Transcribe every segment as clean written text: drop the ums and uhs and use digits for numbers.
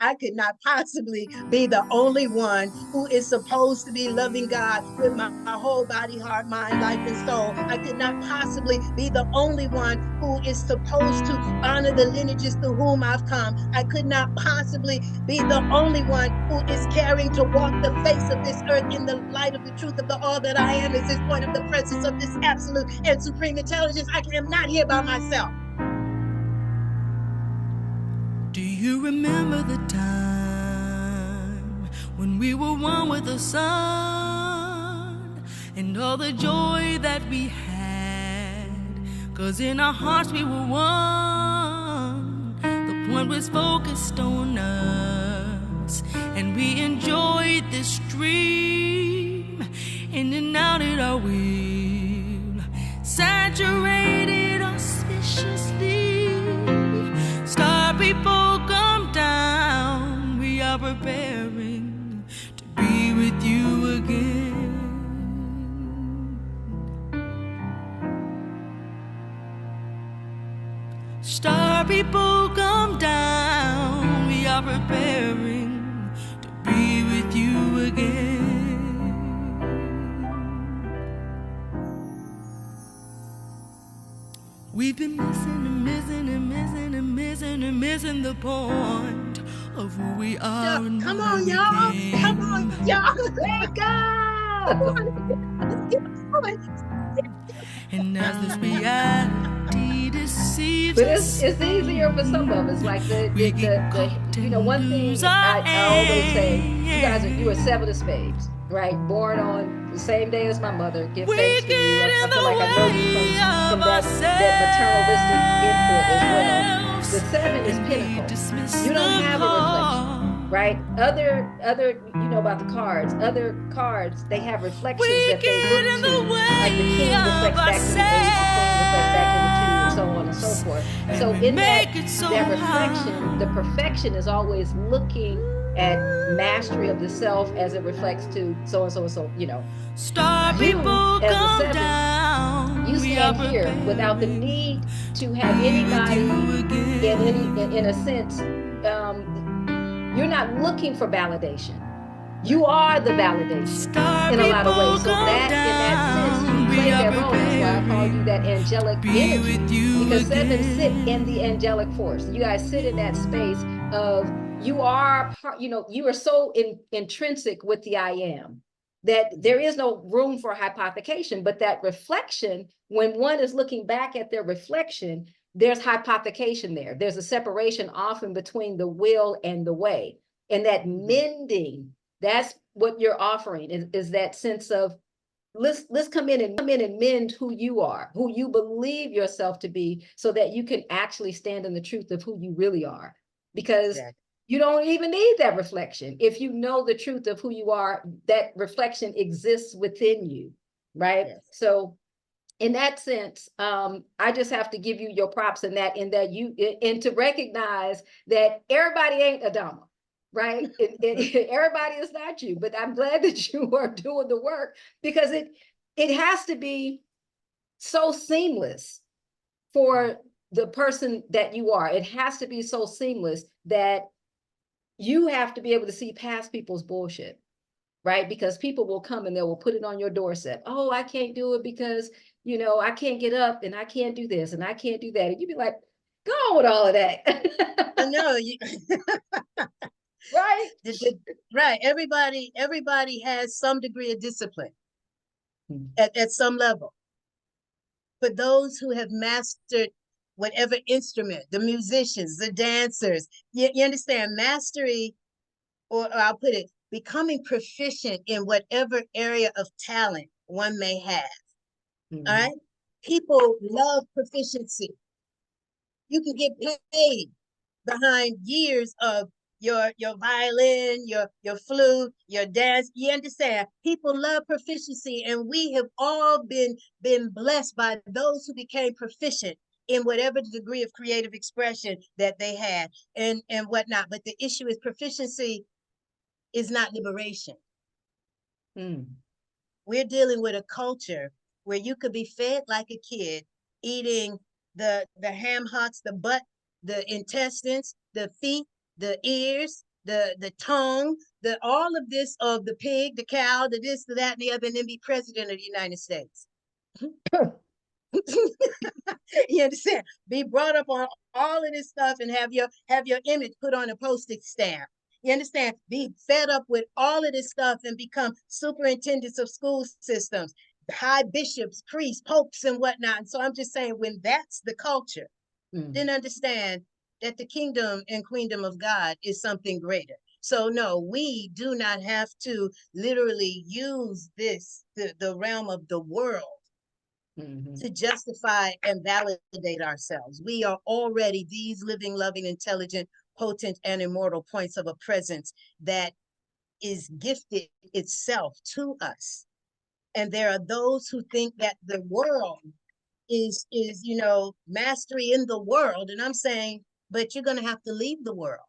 I could not possibly be the only one who is supposed to be loving God with my whole body, heart, mind, life, and soul. I could not possibly be the only one who is supposed to honor the lineages through whom I've come. I could not possibly be the only one who is caring to walk the face of this earth in the light of the truth of the all that I am is this point of the presence of this absolute and supreme intelligence. I am not here by myself. Do you remember the time when we were one with the sun and all the joy that we had? 'Cause in our hearts we were one. The point was focused on us, and we enjoyed this dream. In and out at our will, saturated auspiciously. Star people come down, we are preparing to be with you again. Star people come down, we are preparing to be with you again. We've been missing and missing and missing and missing and missing the point of who we are. Yeah, come on, y'all. Come on, y'all. Wake up. And as this reality deceives But us, it's easier for some of us. Like the you know, one thing I always say, you are seven of spades, right? Born on the same day as my mother. Give thanks to you. I feel like I know you from that maternalistic input as well. The seven is pinnacle. You don't have a reflection, right? Other, you know about the cards. Other cards, they have reflections that they look to. Like the king reflects back to the eight, the queen reflects back to the two, and so on and so forth. So in that reflection, the perfection is always looking at mastery of the self as it reflects to so and so and so, you know. Star people come down. You stand here without the need to have anybody in a sense, you're not looking for validation. You are the validation in a lot of ways. So that, in that sense, you play that role. That's why I call you that angelic energy, because seven sit in the angelic force. You guys sit in that space of, you are, you know, you are so intrinsic with the I am that there is no room for hypothecation. But that reflection, when one is looking back at their reflection, there's hypothecation there. There's a separation often between the will and the way. And that mending, that's what you're offering, is that sense of, let's come in and mend who you are, who you believe yourself to be, so that you can actually stand in the truth of who you really are. Because you don't even need that reflection. If you know the truth of who you are, that reflection exists within you, right? Yes. So in that sense, I just have to give you your props in that you, and to recognize that everybody ain't Adama, right? Everybody is not you, but I'm glad that you are doing the work, because it has to be so seamless for the person that you are. It has to be so seamless that you have to be able to see past people's bullshit, right? Because people will come and they will put it on your doorstep. Oh, I can't do it because, you know, I can't get up, and I can't do this, and I can't do that. And you'd be like, go on with all of that. I know. Right? Right. Everybody has some degree of discipline at some level. For those who have mastered whatever instrument, the musicians, the dancers, you understand, mastery, or I'll put it, becoming proficient in whatever area of talent one may have. All right. People love proficiency. You can get paid behind years of your violin, your flute, your dance. You understand? People love proficiency, and we have all been blessed by those who became proficient in whatever degree of creative expression that they had and whatnot. But the issue is, proficiency is not liberation. We're dealing with a culture where you could be fed like a kid, eating the ham hocks, the butt, the intestines, the feet, the ears, the tongue, the all of this of the pig, the cow, the this, the that, and the other, and then be president of the United States. You understand? Be brought up on all of this stuff and have your image put on a postage stamp. You understand? Be fed up with all of this stuff and become superintendents of school systems, high bishops, priests, popes, and whatnot. And so I'm just saying, when that's the culture, then understand that the kingdom and queendom of God is something greater. So no, we do not have to literally use this, the realm of the world, to justify and validate ourselves. We are already these living, loving, intelligent, potent, and immortal points of a presence that is gifted itself to us. And there are those who think that the world is mastery in the world. And I'm saying, but you're going to have to leave the world.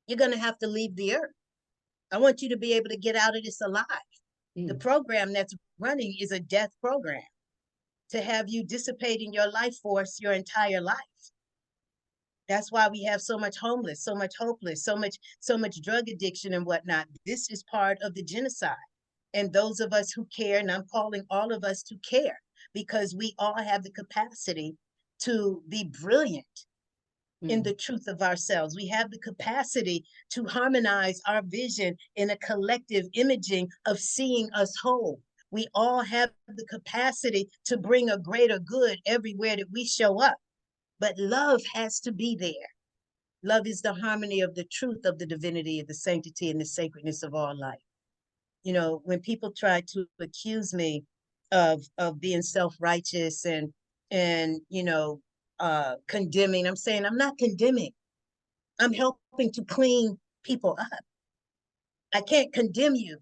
You're going to have to leave the earth. I want you to be able to get out of this alive. The program that's running is a death program to have you dissipating your life force your entire life. That's why we have so much homeless, so much hopeless, so much drug addiction and whatnot. This is part of the genocide. And those of us who care, and I'm calling all of us to care, because we all have the capacity to be brilliant in the truth of ourselves. We have the capacity to harmonize our vision in a collective imaging of seeing us whole. We all have the capacity to bring a greater good everywhere that we show up. But love has to be there. Love is the harmony of the truth of the divinity, of the sanctity and the sacredness of all life. You know, when people try to accuse me of being self-righteous and condemning, I'm saying I'm not condemning. I'm helping to clean people up. I can't condemn you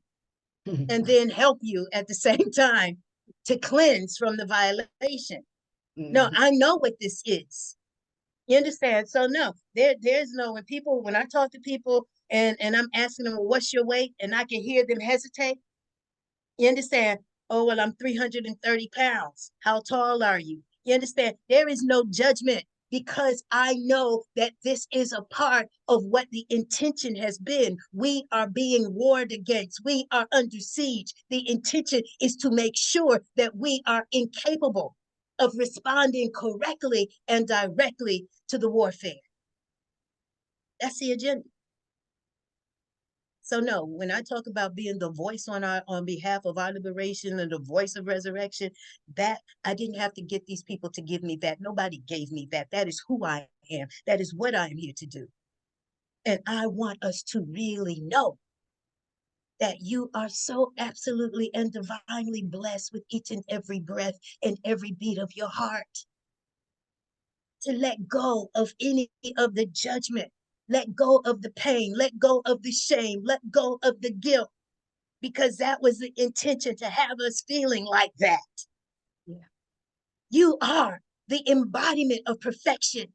and then help you at the same time to cleanse from the violation. No, I know what this is. You understand? So no, there's no, when I talk to people and I'm asking them, well, what's your weight? And I can hear them hesitate. You understand? Oh, well, I'm 330 pounds. How tall are you? You understand? There is no judgment, because I know that this is a part of what the intention has been. We are being warred against. We are under siege. The intention is to make sure that we are incapable of responding correctly and directly to the warfare. That's the agenda. So no, when I talk about being the voice on behalf of our liberation and the voice of resurrection, that I didn't have to get these people to give me that. Nobody gave me that. That is who I am. That is what I am here to do. And I want us to really know that you are so absolutely and divinely blessed with each and every breath and every beat of your heart. To let go of any of the judgment. Let go of the pain, let go of the shame, let go of the guilt, because that was the intention, to have us feeling like that. Yeah. You are the embodiment of perfection,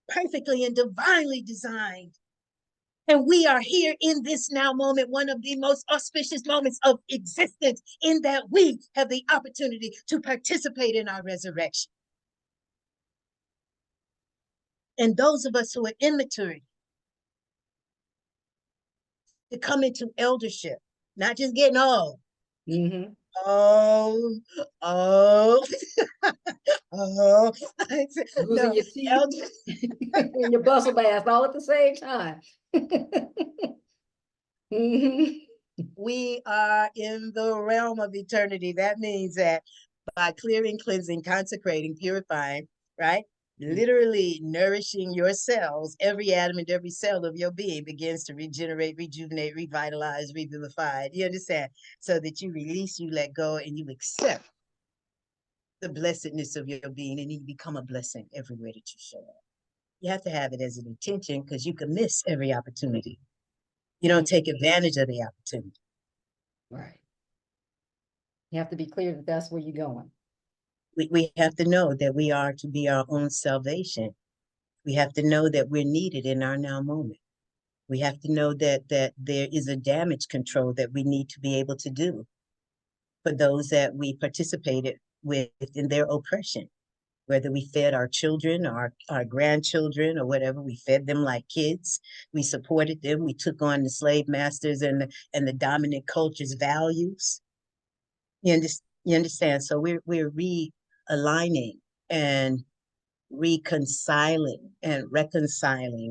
perfectly and divinely designed. And we are here in this now moment, one of the most auspicious moments of existence, in that we have the opportunity to participate in our resurrection. And those of us who are in maturity, to come into eldership, not just getting old. Oh, losing your teeth and your bustle bath all at the same time. We are in the realm of eternity. That means that by clearing, cleansing, consecrating, purifying, right? Literally nourishing your cells, every atom and every cell of your being begins to regenerate, rejuvenate, revitalize, revivify. You understand? So that you release, you let go, and you accept the blessedness of your being, and you become a blessing everywhere that you show up. You have to have it as an intention, because you can miss every opportunity. You don't take advantage of the opportunity. Right. You have to be clear that that's where you're going. We have to know that we are to be our own salvation. We have to know that we're needed in our now moment. We have to know that there is a damage control that we need to be able to do for those that we participated with in their oppression. whether we fed our children, our grandchildren, or whatever. We fed them like kids. We supported them. We took on the slave masters and the dominant culture's values. You understand? So we're realigning and reconciling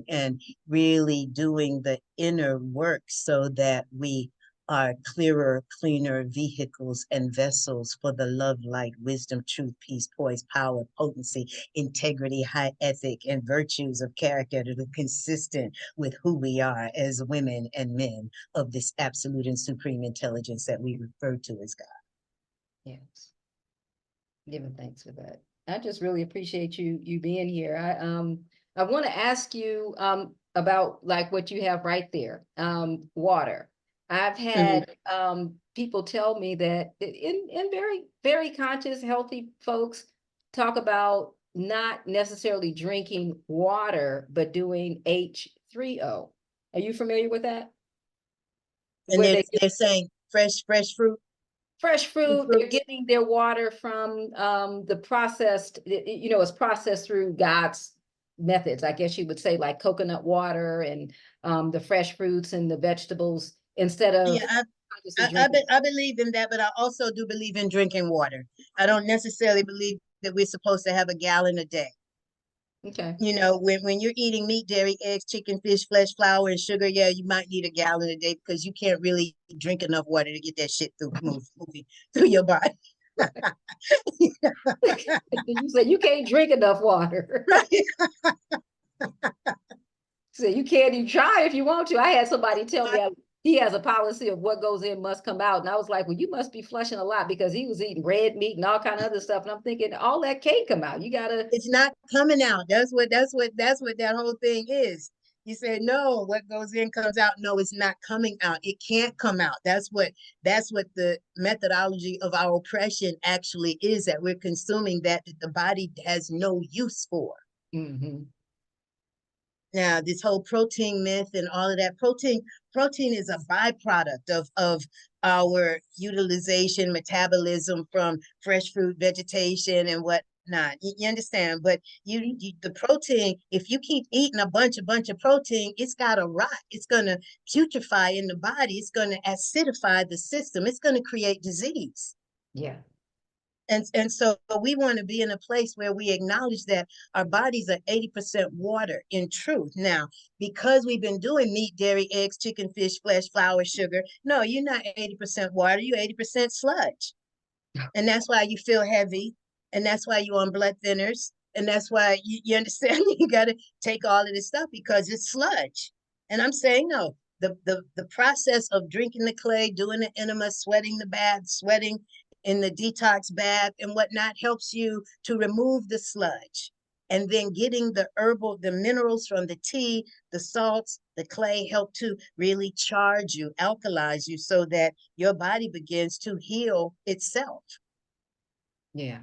and really doing the inner work so that we are clearer, cleaner vehicles and vessels for the love, light, wisdom, truth, peace, poise, power, potency, integrity, high ethic, and virtues of character that are consistent with who we are as women and men of this absolute and supreme intelligence that we refer to as God. Yes. Giving thanks for that. I just really appreciate you being here. I want to ask you about like what you have right there, water. I've had people tell me that in very, very conscious, healthy folks talk about not necessarily drinking water, but doing H3O. Are you familiar with that? And Where they're saying fresh fruit. fresh fruit, Fruit. they're getting their water from the processed, it's processed through God's methods. I guess you would say like coconut water and the fresh fruits and the vegetables instead of Yeah, obviously drinking. I believe in that, but I also do believe in drinking water. I don't necessarily believe that we're supposed to have a gallon a day. Okay. You know, when you're eating meat, dairy, eggs, chicken, fish, flesh, flour, and sugar, yeah, you might need a gallon a day because you can't really drink enough water to get that shit moving through your body. You said you can't drink enough water. Right. So you can't even try if you want to. I had somebody tell me he has a policy of what goes in must come out. And I was like, well, you must be flushing a lot because he was eating red meat and all kind of other stuff. And I'm thinking all that can't come out. You gotta. It's not coming out. That's what that whole thing is. You say no, what goes in comes out. No, it's not coming out. It can't come out. That's what the methodology of our oppression actually is, that we're consuming that the body has no use for. Mm-hmm. Now, this whole protein myth and all of that, protein is a byproduct of our utilization, metabolism from fresh fruit, vegetation, and whatnot. You understand? But the protein, if you keep eating a bunch of protein, it's gotta rot. It's gonna putrefy in the body. It's gonna acidify the system. It's gonna create disease. Yeah. And so we want to be in a place where we acknowledge that our bodies are 80% water in truth. Now, because we've been doing meat, dairy, eggs, chicken, fish, flesh, flour, sugar, no, you're not 80% water, you're 80% sludge. And that's why you feel heavy. And that's why you're on blood thinners. And that's why you understand you got to take all of this stuff because it's sludge. And I'm saying, no, the process of drinking the clay, doing the enema, sweating the bath, sweating in the detox bath and whatnot helps you to remove the sludge. And then getting the minerals from the tea, the salts, the clay help to really charge you, alkalize you so that your body begins to heal itself. Yeah.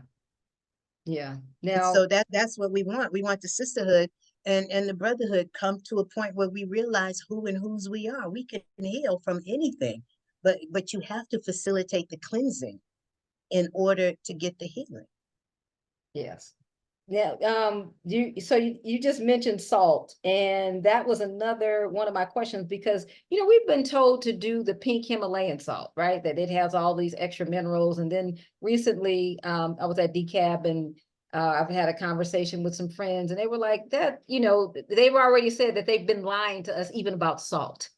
Yeah. And Now, so that's what we want. We want the sisterhood and the brotherhood come to a point where we realize who and whose we are. We can heal from anything, but you have to facilitate the cleansing in order to get the healing. yes. Yeah, you just mentioned salt, and that was another one of my questions because we've been told to do the pink Himalayan salt, right? That it has all these extra minerals. And then recently, I was at DCAB and I've had a conversation with some friends, and they were like that. They've already said that they've been lying to us even about salt.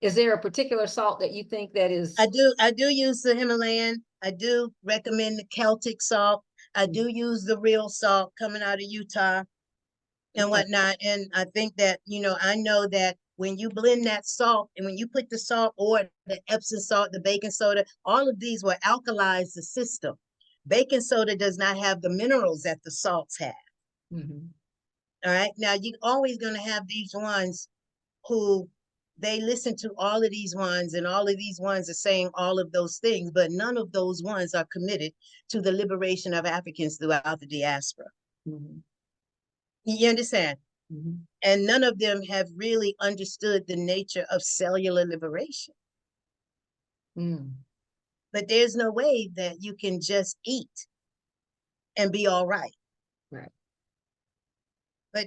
Is there a particular salt that you think that is? I do use the Himalayan. I do recommend the Celtic salt. I do use the real salt coming out of Utah and whatnot. And I think that, I know that when you blend that salt and when you put the salt or the Epsom salt, the baking soda, all of these will alkalize the system. Baking soda does not have the minerals that the salts have. Mm-hmm. All right. Now, you're always going to have these ones who they listen to all of these ones, and all of these ones are saying all of those things, but none of those ones are committed to the liberation of Africans throughout the diaspora. Mm-hmm. You understand? Mm-hmm. And none of them have really understood the nature of cellular liberation. Mm. But there's no way that you can just eat and be all right.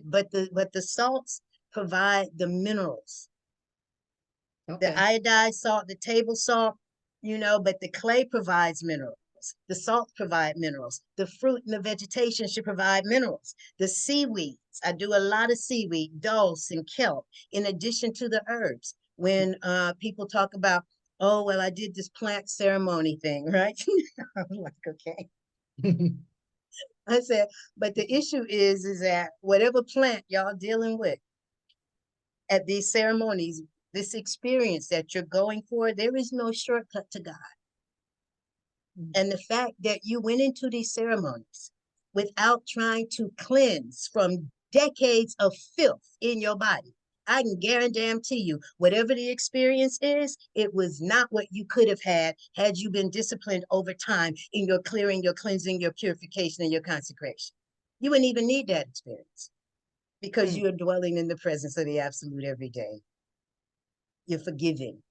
but the salts provide the minerals. The Okay. iodized salt, the table salt, but the clay provides minerals. The salt provide minerals. The fruit and the vegetation should provide minerals. The seaweeds, I do a lot of seaweed, dulse and kelp, in addition to the herbs. When people talk about, oh, well, I did this plant ceremony thing, right? I'm like, okay. I said, but the issue is that whatever plant y'all dealing with at these ceremonies, this experience that you're going for, there is no shortcut to God. And the fact that you went into these ceremonies without trying to cleanse from decades of filth in your body, I can guarantee you, whatever the experience is, it was not what you could have had you been disciplined over time in your clearing, your cleansing, your purification, and your consecration. You wouldn't even need that experience because you are dwelling in the presence of the absolute every day. You're forgiving,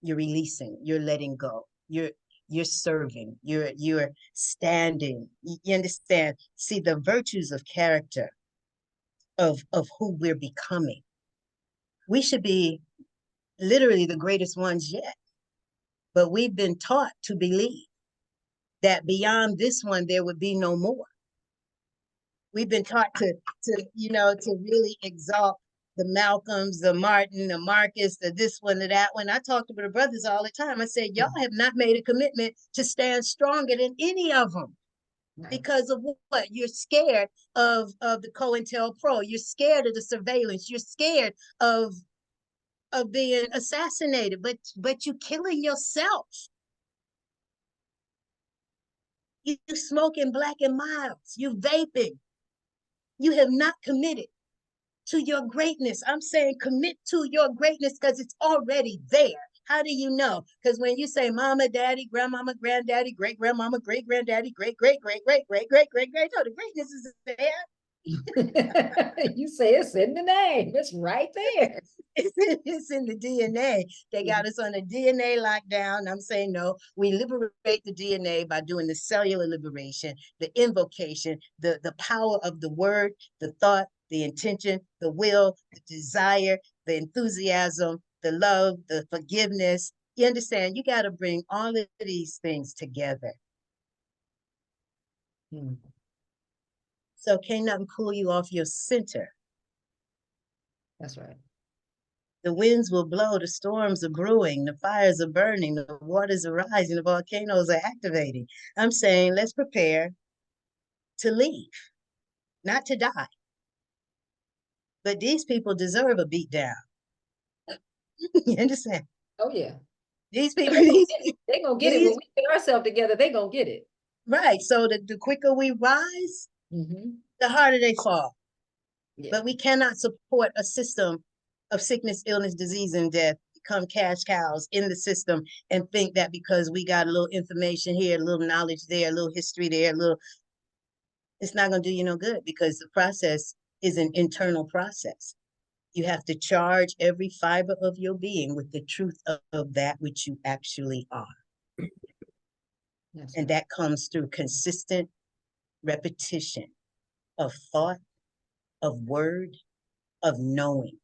you're releasing, you're letting go, you're serving, you're standing. You understand? See, the virtues of character of who we're becoming. We should be literally the greatest ones yet, but we've been taught to believe that beyond this one there would be no more. We've been taught to really exalt the Malcolms, the Martin, the Marcus, the this one, the that one. I talk to the brothers all the time. I said, y'all have not made a commitment to stand stronger than any of them. Because of what? You're scared of the COINTELPRO. You're scared of the surveillance. You're scared of being assassinated, but you're killing yourself. You smoking Black and Milds. You vaping. You have not committed to your greatness. I'm saying commit to your greatness because it's already there. How do you know? Because when you say mama, daddy, grandmama, granddaddy, great grandmama, great granddaddy, great, great, great, great, great, great, great, great, no, the greatness is there. You say it's in the name. It's right there. It's in the DNA. They got us on a DNA lockdown. I'm saying no. We liberate the DNA by doing the cellular liberation, the invocation, the power of the word, the thought, the intention, the will, the desire, the enthusiasm, the love, the forgiveness. You understand? You got to bring all of these things together. So can't nothing pull you off your center. That's right. The winds will blow, the storms are brewing, the fires are burning, the waters are rising, the volcanoes are activating. I'm saying let's prepare to leave, not to die. But these people deserve a beat down. You understand? Oh, yeah. These people, they're going to get it. When we get ourselves together, they're going to get it. Right. So the quicker we rise, the harder they fall. Yeah. But we cannot support a system of sickness, illness, disease, and death, become cash cows in the system and think that because we got a little information here, a little knowledge there, a little history there, it's not going to do you no good because the process is an internal process. You have to charge every fiber of your being with the truth of that which you actually are. And that comes through consistent repetition of thought, of word, of knowing.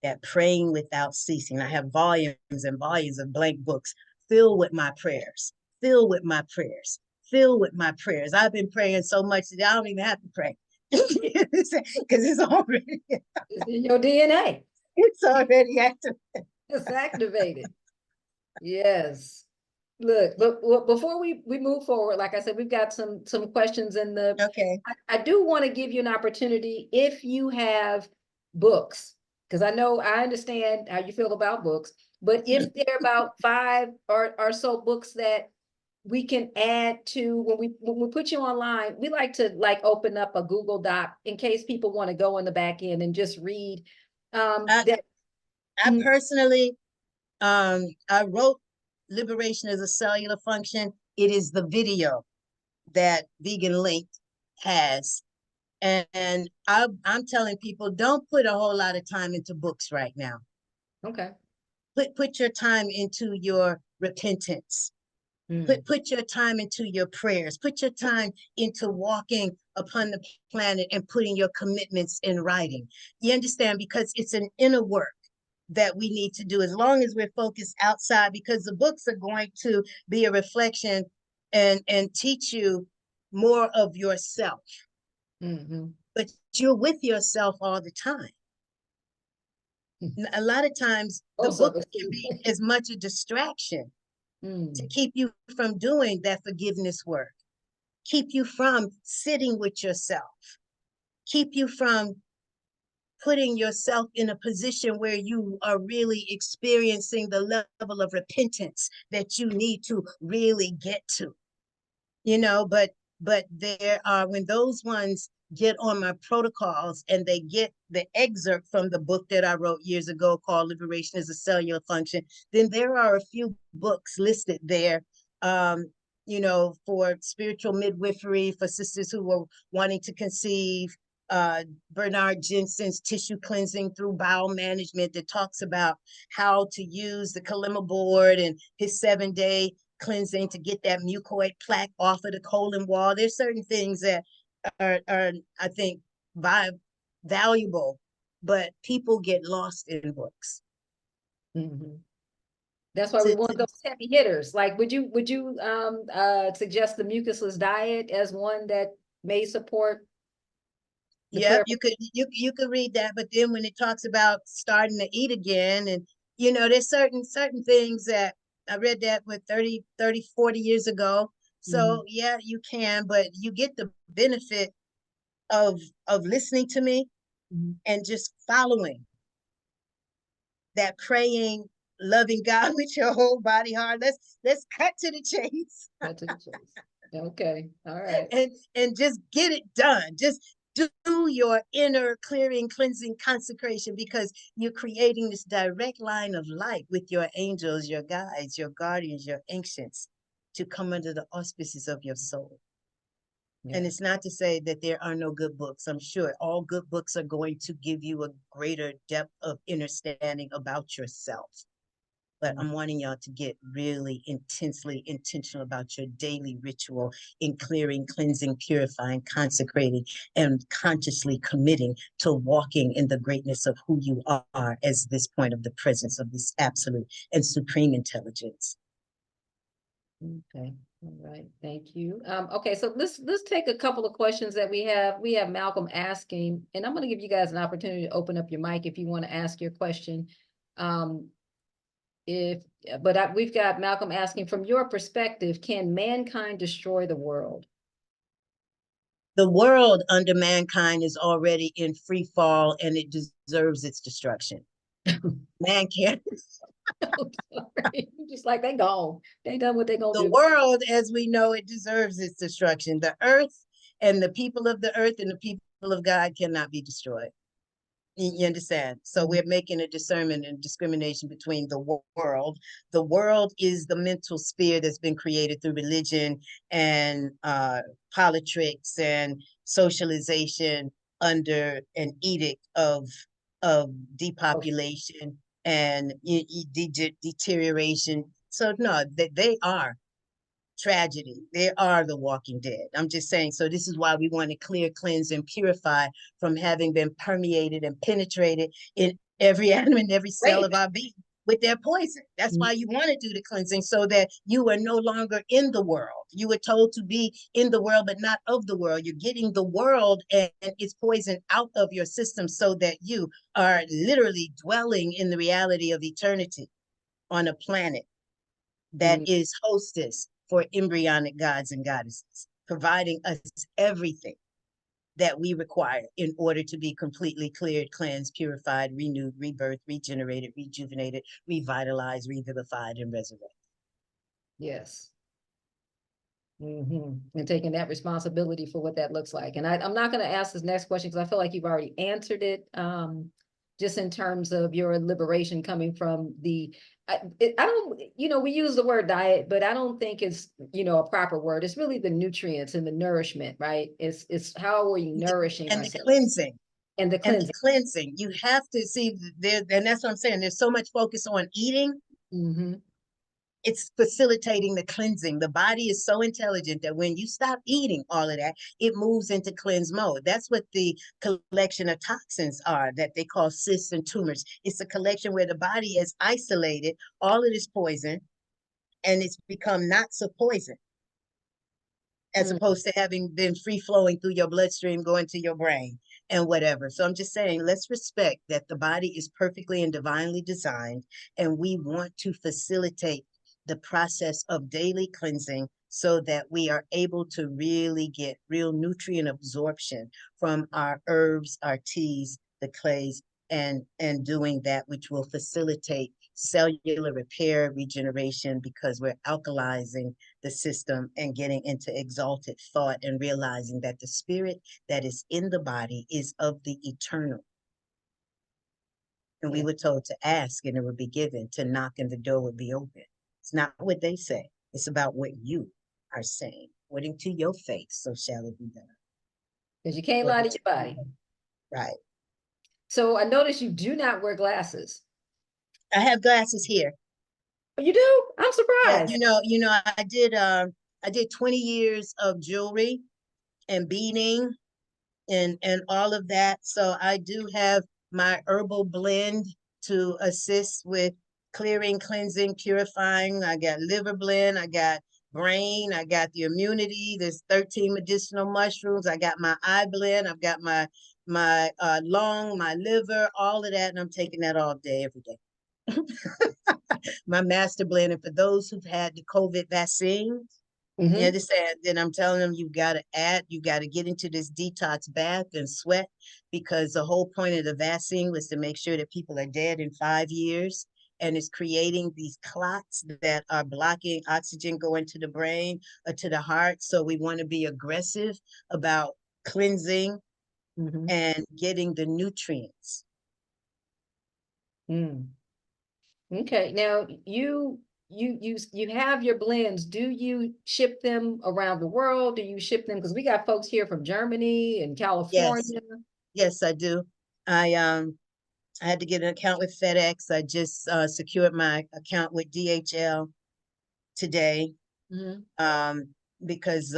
That praying without ceasing. I have volumes and volumes of blank books filled with my prayers, filled with my prayers, filled with my prayers. I've been praying so much that I don't even have to pray because it's already it's in your DNA. It's already activated. It's activated. Yes. Look, but before we move forward, like I said, we've got some questions in the. Okay. I do want to give you an opportunity if you have books, because I understand how you feel about books, but if there are about 5 or so books that we can add to when we put you online, we like to open up a Google Doc in case people want to go in the back end and just read. I personally, I wrote Liberation as a Cellular Function. It is the video that Vegan Linked has. And I'm telling people, don't put a whole lot of time into books right now. Okay. Put your time into your repentance. Put your time into your prayers. Put your time into walking upon the planet and putting your commitments in writing. You understand? Because it's an inner work that we need to do as long as we're focused outside, because the books are going to be a reflection and teach you more of yourself. But you're with yourself all the time. A lot of times the book can be as much a distraction to keep you from doing that forgiveness work, keep you from sitting with yourself, keep you from putting yourself in a position where you are really experiencing the level of repentance that you need to really get to, you know. But there are, when those ones get on my protocols and they get the excerpt from the book that I wrote years ago called Liberation as a Cellular Function, then there are a few books listed there, you know, for spiritual midwifery, for sisters who were wanting to conceive, Bernard Jensen's Tissue Cleansing Through Bowel Management, that talks about how to use the Kalima board and his 7-day cleansing to get that mucoid plaque off of the colon wall. There's certain things that are I think valuable, but people get lost in books. That's why we want those heavy hitters. Like, would you suggest the mucusless diet as one that may support? Yeah, you could read that, but then when it talks about starting to eat again, and you know, there's certain things that I read that with 30, 40 years ago. So yeah, you can, but you get the benefit of listening to me and just following that, praying, loving God with your whole body, heart. Let's cut to the chase. Cut to the chase. Okay, all right. And just get it done. Just do your inner clearing, cleansing, consecration, because you're creating this direct line of light with your angels, your guides, your guardians, your ancients, to come under the auspices of your soul. Yeah. And it's not to say that there are no good books. I'm sure all good books are going to give you a greater depth of understanding about yourself. But I'm wanting y'all to get really intensely intentional about your daily ritual in clearing, cleansing, purifying, consecrating, and consciously committing to walking in the greatness of who you are as this point of the presence of this absolute and supreme intelligence. Okay. All right. Thank you. Okay. So let's take a couple of questions that we have. We have Malcolm asking, and I'm going to give you guys an opportunity to open up your mic if you want to ask your question. We've got Malcolm asking, from your perspective, can mankind destroy the world? The world under mankind is already in free fall, and it deserves its destruction. Man can't. Just like they gone. They done what they gonna do. The world, as we know it, deserves its destruction. The earth and the people of the earth and the people of God cannot be destroyed. You understand? So we're making a discernment and discrimination between the world. The world is the mental sphere that's been created through religion and politics and socialization under an edict of depopulation and deterioration. So no, they are tragedy. They are the walking dead. I'm just saying, so this is why we want to clear, cleanse, and purify from having been permeated and penetrated in every atom and every cell of our being with their poison. That's why you want to do the cleansing, so that you are no longer in the world. You were told to be in the world, but not of the world. You're getting the world and its poison out of your system, so that you are literally dwelling in the reality of eternity on a planet that is hostess for embryonic gods and goddesses, providing us everything that we require in order to be completely cleared, cleansed, purified, renewed, rebirthed, regenerated, rejuvenated, revitalized, revivified, and resurrected. Yes. And taking that responsibility for what that looks like. And I'm not going to ask this next question because I feel like you've already answered it, just in terms of your liberation coming from the, I don't, we use the word diet, but I don't think it's, a proper word. It's really the nutrients and the nourishment, right? It's how are you nourishing and ourselves? The cleansing. And the cleansing. And the cleansing. You have to see there, and that's what I'm saying. There's so much focus on eating. it's facilitating the cleansing. The body is so intelligent that when you stop eating all of that, it moves into cleanse mode. That's what the collection of toxins are that they call cysts and tumors. It's a collection where the body has isolated all of this poison and it's become not so poison, as opposed to having been free flowing through your bloodstream, going to your brain and whatever. So I'm just saying, let's respect that the body is perfectly and divinely designed, and we want to facilitate the process of daily cleansing so that we are able to really get real nutrient absorption from our herbs, our teas, the clays, and doing that which will facilitate cellular repair, regeneration, because we're alkalizing the system and getting into exalted thought and realizing that the spirit that is in the body is of the eternal. And we were told to ask and it would be given, to knock and the door would be open. It's not what they say. It's about what you are saying. According to your faith, so shall it be done. Because you can't lie to your body. Right. So I notice you do not wear glasses. I have glasses here. You do? I'm surprised. Yeah, I did 20 years of jewelry and beading and all of that. So I do have my herbal blend to assist with clearing, cleansing, purifying. I got liver blend, I got brain, I got the immunity. There's 13 medicinal mushrooms. I got my eye blend. I've got my lung, my liver, all of that, and I'm taking that all day, every day. My master blend. And for those who've had the COVID vaccine, you understand, then I'm telling them you got to get into this detox bath and sweat, because the whole point of the vaccine was to make sure that people are dead in 5 years. And it's creating these clots that are blocking oxygen going to the brain or to the heart. So we want to be aggressive about cleansing and getting the nutrients. Okay, now you have your blends. Do you ship them around the world? Do you ship them? Because we got folks here from Germany and California. Yes, I do. I had to get an account with FedEx. I just secured my account with DHL today, because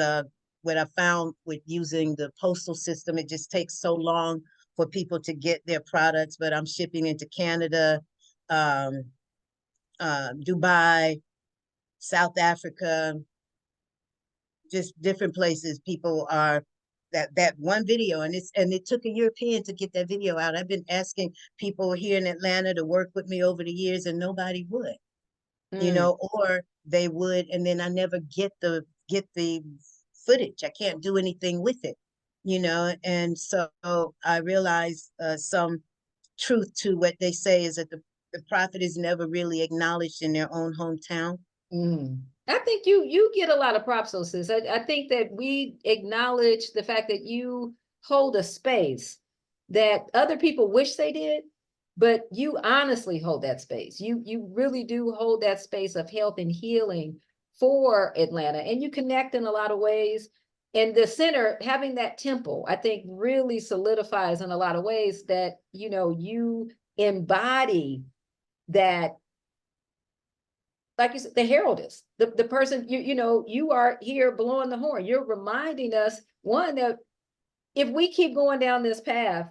what I found with using the postal system, it just takes so long for people to get their products. But I'm shipping into Canada, Dubai, South Africa, just different places. People are that one video, and it took a European to get that video out. I've been asking people here in Atlanta to work with me over the years, and nobody would, or they would, and then I never get the footage. I can't do anything with it, and so I realized some truth to what they say is that the prophet is never really acknowledged in their own hometown. I think you get a lot of props, though, sis. I think that we acknowledge the fact that you hold a space that other people wish they did, but you honestly hold that space. You really do hold that space of health and healing for Atlanta, and you connect in a lot of ways. And the center, having that temple, I think really solidifies in a lot of ways that, you embody that, like you said, the heraldess, the person, you are here blowing the horn. You're reminding us, one, that if we keep going down this path,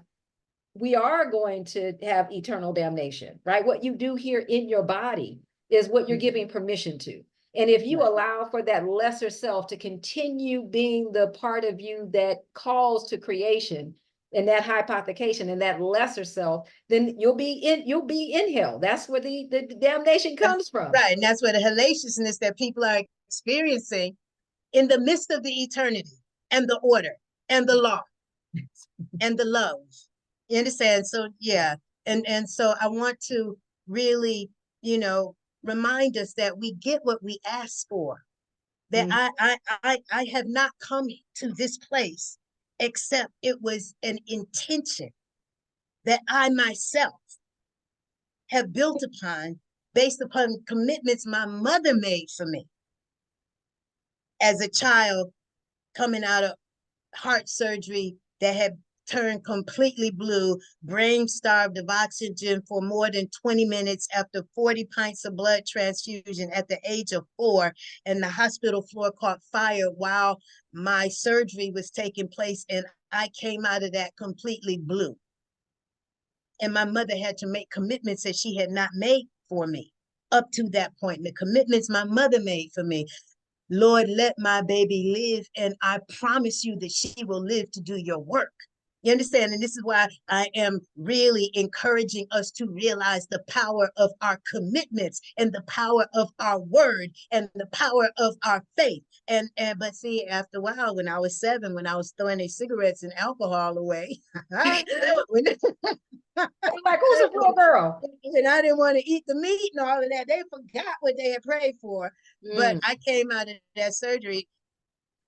we are going to have eternal damnation, right? What you do here in your body is what you're giving permission to. And if you allow for that lesser self to continue being the part of you that calls to creation, and that hypothecation and that lesser self, then you'll be in hell. That's where the damnation comes from. Right. And that's where the hellaciousness that people are experiencing in the midst of the eternity and the order and the law and the love. You understand? So yeah. And so I want to really, remind us that we get what we ask for. That I have not come to this place except it was an intention that I myself have built upon based upon commitments my mother made for me as a child coming out of heart surgery that had turned completely blue, brain starved of oxygen for more than 20 minutes after 40 pints of blood transfusion at the age of 4, and the hospital floor caught fire while my surgery was taking place, and I came out of that completely blue. And my mother had to make commitments that she had not made for me up to that point. And the commitments my mother made for me, Lord, let my baby live, and I promise you that she will live to do your work. You understand? And this is why I am really encouraging us to realize the power of our commitments and the power of our word and the power of our faith. But see, after a while, when I was 7, when I was throwing their cigarettes and alcohol away, when, like, who's a poor girl? and I didn't want to eat the meat and all of that, they forgot what they had prayed for. But I came out of that surgery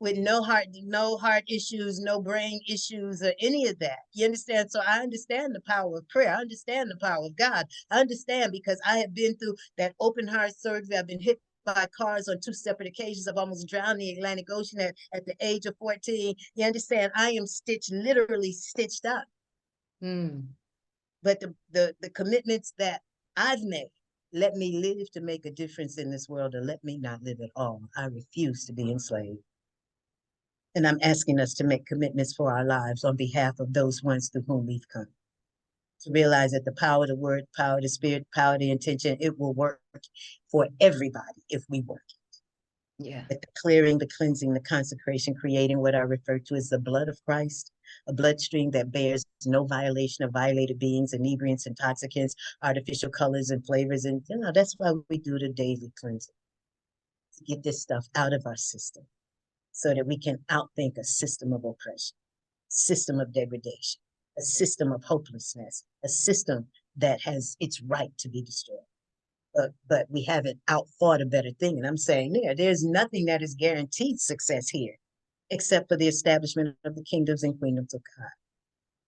with no heart issues, no brain issues, or any of that. You understand? So I understand the power of prayer. I understand the power of God. I understand because I have been through that open heart surgery. I've been hit by cars on 2 separate occasions. I've almost drowned in the Atlantic Ocean at the age of 14. You understand? I am literally stitched up. But the commitments that I've made, let me live to make a difference in this world, or let me not live at all. I refuse to be enslaved. And I'm asking us to make commitments for our lives on behalf of those ones through whom we've come. To realize that the power of the word, power of the spirit, power of the intention, it will work for everybody if we work it. Yeah. But the clearing, the cleansing, the consecration, creating what I refer to as the blood of Christ, a bloodstream that bears no violation of violated beings, inebriants, intoxicants, artificial colors and flavors. And that's why we do the daily cleansing, to get this stuff out of our system, so that we can outthink a system of oppression, system of degradation, a system of hopelessness, a system that has its right to be destroyed. But we haven't outfought a better thing. And I'm saying there's nothing that is guaranteed success here, except for the establishment of the kingdoms and queendoms of God.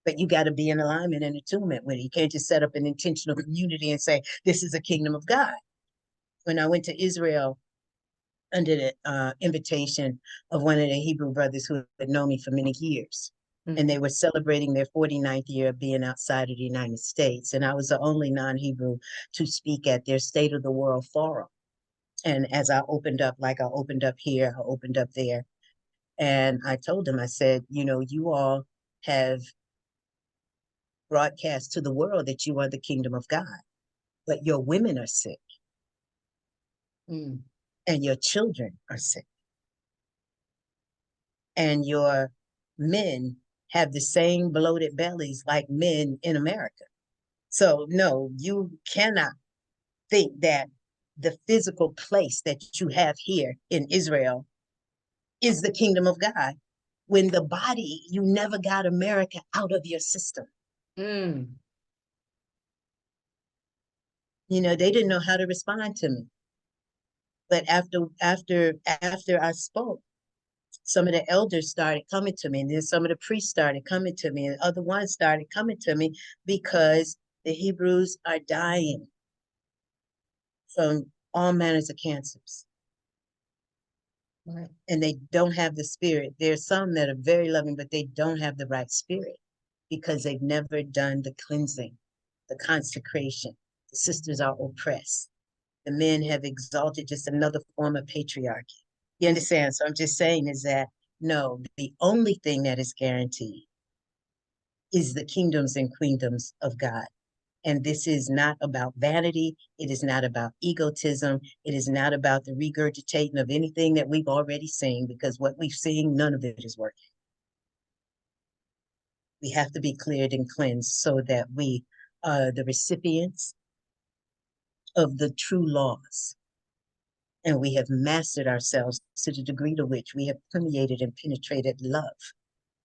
But you got to be in alignment and attunement with it. You can't just set up an intentional community and say, this is a kingdom of God. When I went to Israel, under the invitation of one of the Hebrew brothers who had known me for many years. And they were celebrating their 49th year of being outside of the United States. And I was the only non-Hebrew to speak at their State of the World Forum. And as I opened up, like I opened up here, I opened up there. And I told them, I said, you all have broadcast to the world that you are the kingdom of God, but your women are sick. And your children are sick. And your men have the same bloated bellies like men in America. So no, you cannot think that the physical place that you have here in Israel is the kingdom of God, when the body, you never got America out of your system. They didn't know how to respond to me. But after I spoke, some of the elders started coming to me, and then some of the priests started coming to me, and other ones started coming to me, because the Hebrews are dying from all manners of cancers. Right. And they don't have the spirit. There's some that are very loving, but they don't have the right spirit because they've never done the cleansing, the consecration. The sisters are oppressed. The men have exalted just another form of patriarchy. You understand? So I'm just saying is that, no, the only thing that is guaranteed is the kingdoms and queendoms of God. And this is not about vanity. It is not about egotism. It is not about the regurgitating of anything that we've already seen, because what we've seen, none of it is working. We have to be cleared and cleansed so that we are the recipients of the true laws. And we have mastered ourselves to the degree to which we have permeated and penetrated love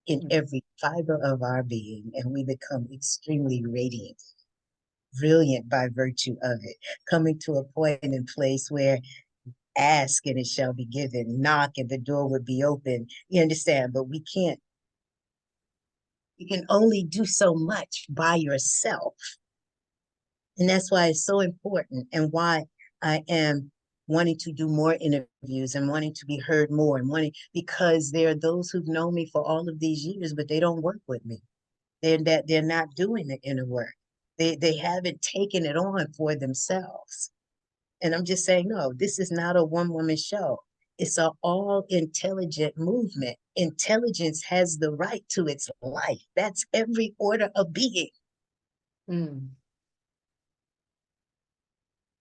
in every fiber of our being. And we become extremely radiant, brilliant by virtue of it, coming to a point and place where ask and it shall be given, knock and the door would be open. You understand? But we can't. You can only do so much by yourself. And that's why it's so important, and why I am wanting to do more interviews and wanting to be heard more, and because there are those who've known me for all of these years, but they don't work with me. They're not doing the inner work. They haven't taken it on for themselves. And I'm just saying, no, this is not a one-woman show. It's an all-intelligent movement. Intelligence has the right to its life. That's every order of being. Mm.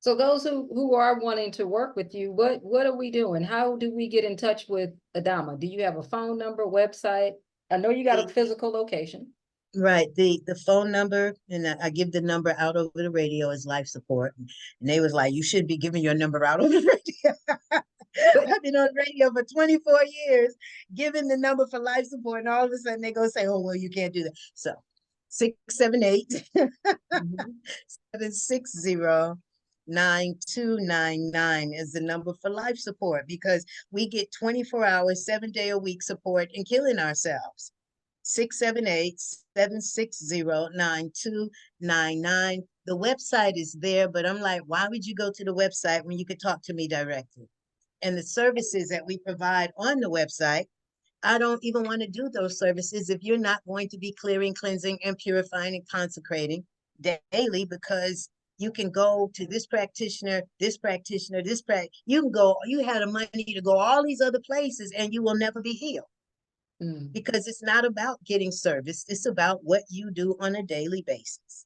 So those who are wanting to work with you, what are we doing? How do we get in touch with Adama? Do you have a phone number, website? I know you got a physical location. Right. The phone number, and I give the number out over the radio, is life support. And they was like, you should be giving your number out over the radio. But I've been on radio for 24 years, giving the number for life support, and all of a sudden they go say, oh, well, you can't do that. So 678 760 9299 is the number for life support, because we get 24 hours, 7-day-a-week support in killing ourselves. 678-760-9299. The website is there, but I'm like, why would you go to the website when you could talk to me directly? And the services that we provide on the website, I don't even want to do those services if you're not going to be clearing, cleansing, and purifying and consecrating daily, because you can go to this practitioner, this practitioner, you can go, you had the money to go all these other places and you will never be healed. Because it's not about getting service. It's about what you do on a daily basis.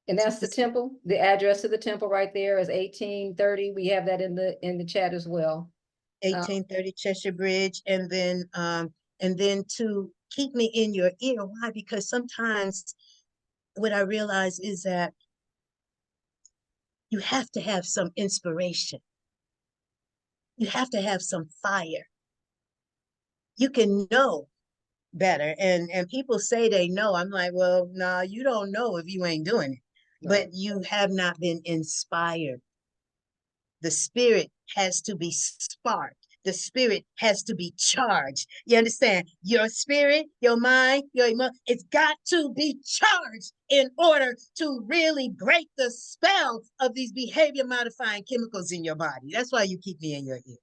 And that's the temple. The address of the temple right there is 1830. We have that in the chat as well. 1830 Cheshire Bridge. And then to keep me in your ear. Why? Because sometimes what I realize is that you have to have some inspiration. You have to have some fire. You can know better. And people say they know. I'm like, well, no, you don't know if you ain't doing it. Right. But you have not been inspired. The spirit has to be sparked. The spirit has to be charged. You understand? Your spirit, your mind, your emotion, it's got to be charged in order to really break the spell of these behavior modifying chemicals in your body. That's why you keep me in your ear.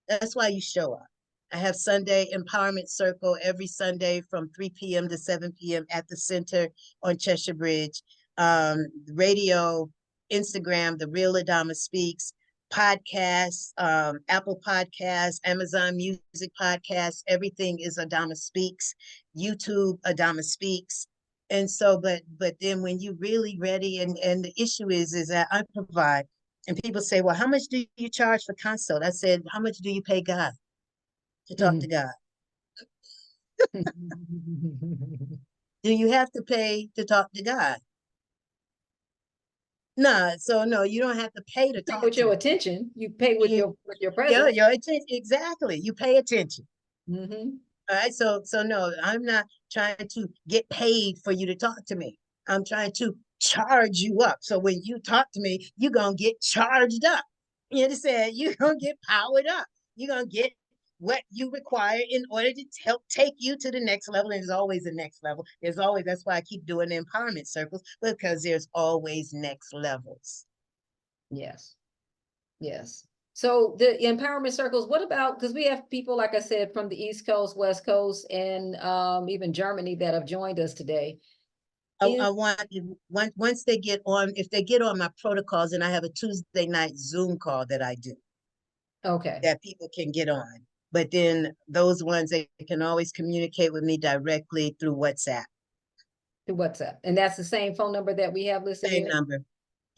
That's why you show up. I have Sunday Empowerment Circle every Sunday from 3 p.m. to 7 p.m. at the center on Cheshire Bridge. Radio, Instagram, The Real Adama Speaks, podcasts, Apple Podcasts, Amazon Music Podcasts, everything is Adama Speaks, YouTube, Adama Speaks. And so, but then when you're really ready, and the issue is that I provide, and people say, well, how much do you charge for consult? I said, how much do you pay God to talk to God? Do you have to pay to talk to God? No, so no, you don't have to pay to talk with to your him. attention. You pay with your presence. Your attention, exactly. You pay attention. Mm-hmm. All right, so no, I'm not trying to get paid for you to talk to me. I'm trying to charge you up. So when you talk to me, you're gonna get charged up. You understand? You're gonna get powered up. You're gonna get what you require in order to help take you to the next level. And there's always a next level. There's always, that's why I keep doing the empowerment circles, because there's always next levels. Yes. Yes. So the empowerment circles, what about, because we have people, like I said, from the East Coast, West Coast, and even Germany that have joined us today. I want, once they get on, if they get on my protocols, and I have a Tuesday night Zoom call that I do. Okay. That people can get on. But then those ones, they can always communicate with me directly through WhatsApp. Through WhatsApp. And that's the same phone number that we have listed Same here? number.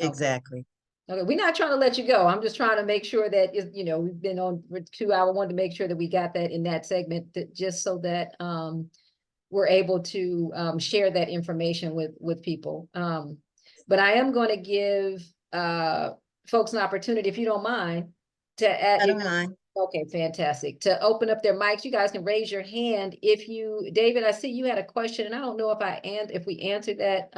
Exactly. Okay, we're not trying to let you go. I'm just trying to make sure that, we've been on for 2 hours. I wanted to make sure that we got that in that segment, just so that we're able to share that information with people. But I am going to give folks an opportunity, if you don't mind, to add. I don't mind. Okay, fantastic. To open up their mics, you guys can raise your hand. David, I see you had a question, and I don't know if we answered that,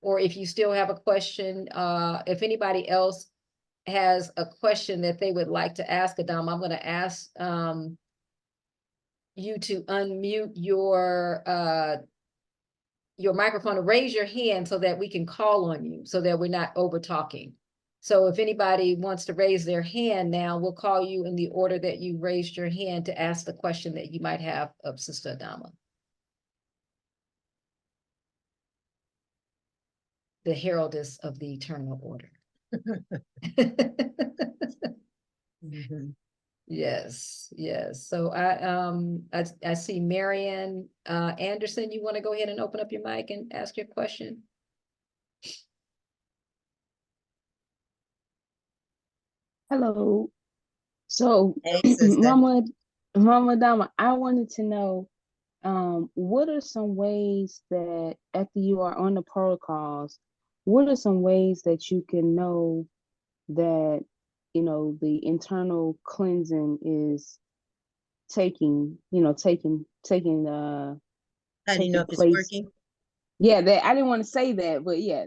or if you still have a question. If anybody else has a question that they would like to ask Adama, I'm going to ask you to unmute your microphone, to raise your hand so that we can call on you, so that we're not over talking. So if anybody wants to raise their hand now, we'll call you in the order that you raised your hand to ask the question that you might have of Sister Adama. the heraldess of the eternal order. Mhm. Yes, yes. So I see Marianne Anderson. You want to go ahead and open up your mic and ask your question? Hello. So, Hey, sister. Mama Adama, I wanted to know, what are some ways that after you are on the protocols, what are some ways that you can know that, the internal cleansing is How do you know taking if it's place? working? Yeah, that I didn't want to say that, but yeah.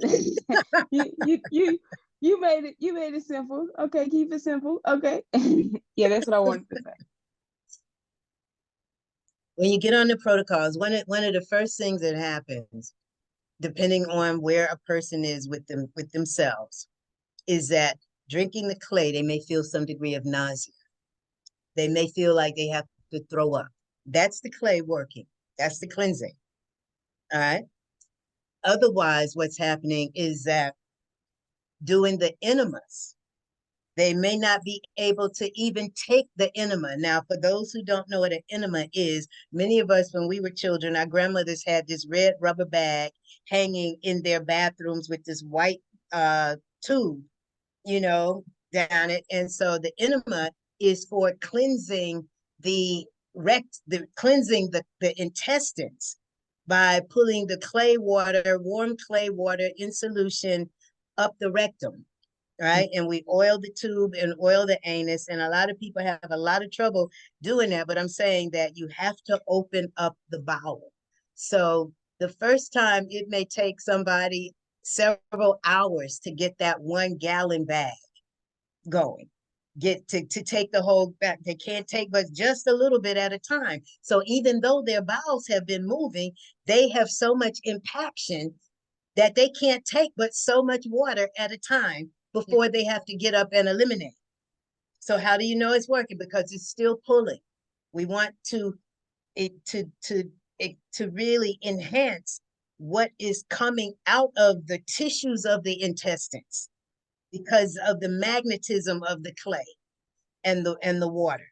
You made it simple. Okay, keep it simple. Okay. Yeah, that's what I wanted to say. When you get on the protocols, one of the first things that happens, depending on where a person is with themselves, is that drinking the clay, they may feel some degree of nausea. They may feel like they have to throw up. That's the clay working. That's the cleansing. All right. Otherwise, what's happening is that doing the enemas, they may not be able to even take the enema. Now, for those who don't know what an enema is, many of us, when we were children, our grandmothers had this red rubber bag hanging in their bathrooms with this white tube, down it. And so the enema is for cleansing the intestines by pulling the warm clay water in solution up the rectum, right? And we oil the tube and oil the anus. And a lot of people have a lot of trouble doing that. But I'm saying that you have to open up the bowel. So the first time it may take somebody several hours to get that 1 gallon bag going. Get to take the whole back. They can't take but just a little bit at a time. So even though their bowels have been moving, they have so much impaction that they can't take but so much water at a time before they have to get up and eliminate. So how do you know it's working? Because it's still pulling. We want to really enhance what is coming out of the tissues of the intestines because of the magnetism of the clay and the water.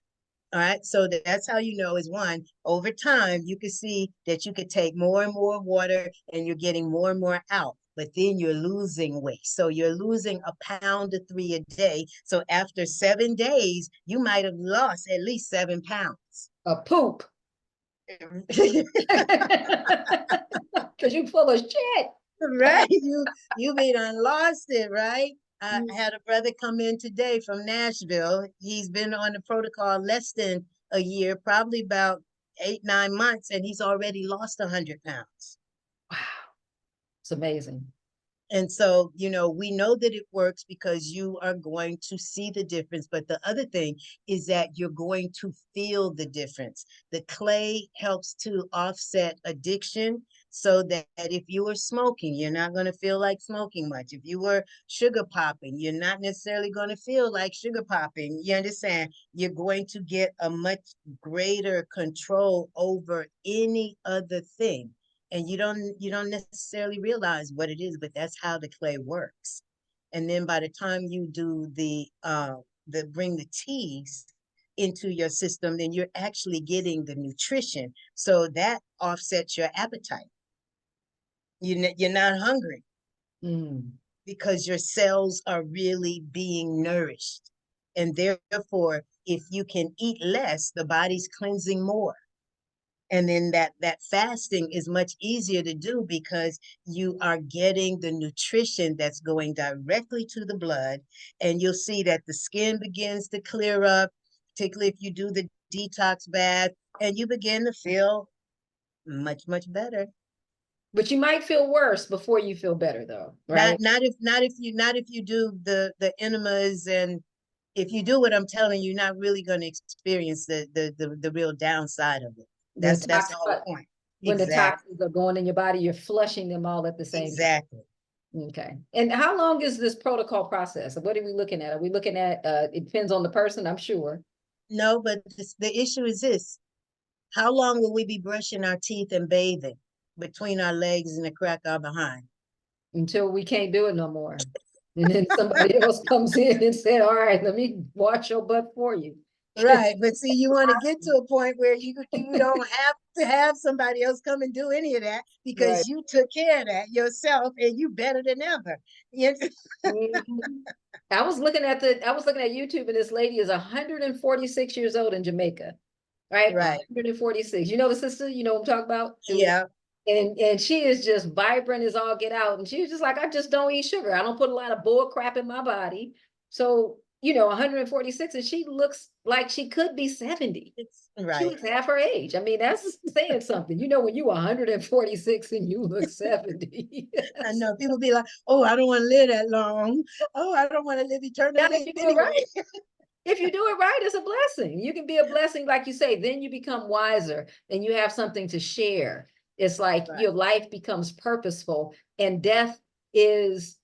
All right. So that's how you know is one, over time, you can see that you could take more and more water and you're getting more and more out, but then you're losing weight. So you're losing 1.3 pounds a day. So after 7 days, you might have lost at least 7 pounds. A poop. Because you full of shit. Right. You be done lost it, right? I had a brother come in today from Nashville. He's been on the protocol less than a year, probably about 8-9 months, and he's already lost 100 pounds. Wow. It's amazing. And so, we know that it works because you are going to see the difference. But the other thing is that you're going to feel the difference. The clay helps to offset addiction so that if you were smoking, you're not going to feel like smoking much. If you were sugar popping, you're not necessarily going to feel like sugar popping. You understand? You're going to get a much greater control over any other thing. And you don't necessarily realize what it is, but that's how the clay works. And then by the time you do bring the teas into your system, then you're actually getting the nutrition. So that offsets your appetite. You're not hungry because your cells are really being nourished. And therefore, if you can eat less, the body's cleansing more. And then that fasting is much easier to do because you are getting the nutrition that's going directly to the blood. And you'll see that the skin begins to clear up, particularly if you do the detox bath, and you begin to feel much, much better. But you might feel worse before you feel better, though, right? Not if you do the enemas, and if you do what I'm telling you, you're not really going to experience the real downside of it. That's the whole point. When Exactly. the toxins are going in your body, you're flushing them all at the same time. Exactly. Okay. And how long is this protocol process? What are we looking at? Are we looking at, it depends on the person, I'm sure. No, but the issue is this. How long will we be brushing our teeth and bathing between our legs and the crack of our behind? until we can't do it no more. And then somebody else comes in and said, all right, let me wash your butt for you. Right. But see, you want to get to a point where you don't have to have somebody else come and do any of that, because Right. you took care of that yourself and you better than ever. Mhm. I was looking at YouTube, and this lady is 146 years old in Jamaica, right? Right. 146. You know the sister, you know what I'm talking about? Yeah. And she is just vibrant as all get out. And she was just like, I just don't eat sugar. I don't put a lot of bull crap in my body. So, 146, and she looks like she could be 70. She Right. looks half her age. I mean, that's saying something. When you 146 and you look 70. I know people be like, oh, I don't want to live that long. Oh, I don't want to live Not if eternally you do it anyway. right. If you do it right, it's a blessing. You can be a blessing, like you say, then you become wiser and you have something to share. It's like Right. your life becomes purposeful, and death is,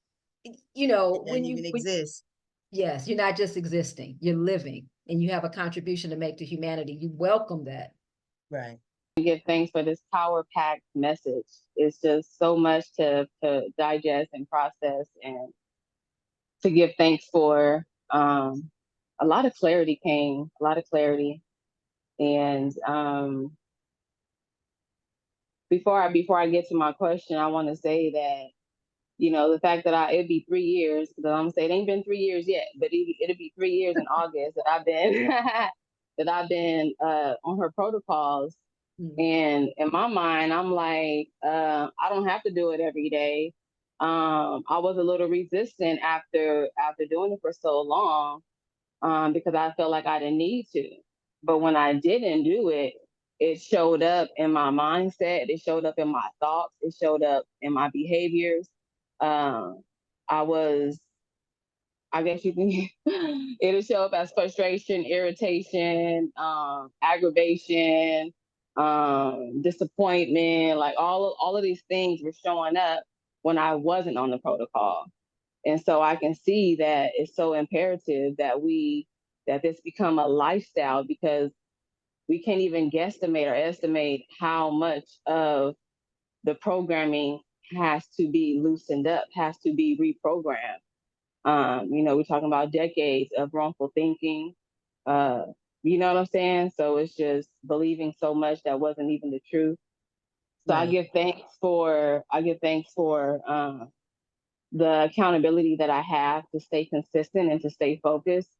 It when doesn't even exist. yes, you're not just existing, you're living, and you have a contribution to make to humanity. You welcome that. Right. Give thanks for this power-packed message. It's just so much to digest and process, and to give thanks for. A lot of clarity came, a lot of clarity. And before I get to my question, I want to say that, the fact that it'd be 3 years, because I'm gonna say it ain't been 3 years yet, but it'll be 3 years in August that I've been on her protocols. Mhm. And in my mind, I'm like, I don't have to do it every day. I was a little resistant after doing it for so long, because I felt like I didn't need to. But when I didn't do it, it showed up in my mindset. It showed up in my thoughts. It showed up in my behaviors. Um, I was, I guess you can, it'll show up as frustration, irritation, aggravation, disappointment. Like all of these things were showing up when I wasn't on the protocol. And so I can see that it's so imperative that this become a lifestyle, because we can't even guesstimate or estimate how much of the programming has to be loosened up, has to be reprogrammed. We're talking about decades of wrongful thinking. You know what I'm saying? So it's just believing so much that wasn't even the truth. So Right. I give thanks for the accountability that I have to stay consistent and to stay focused,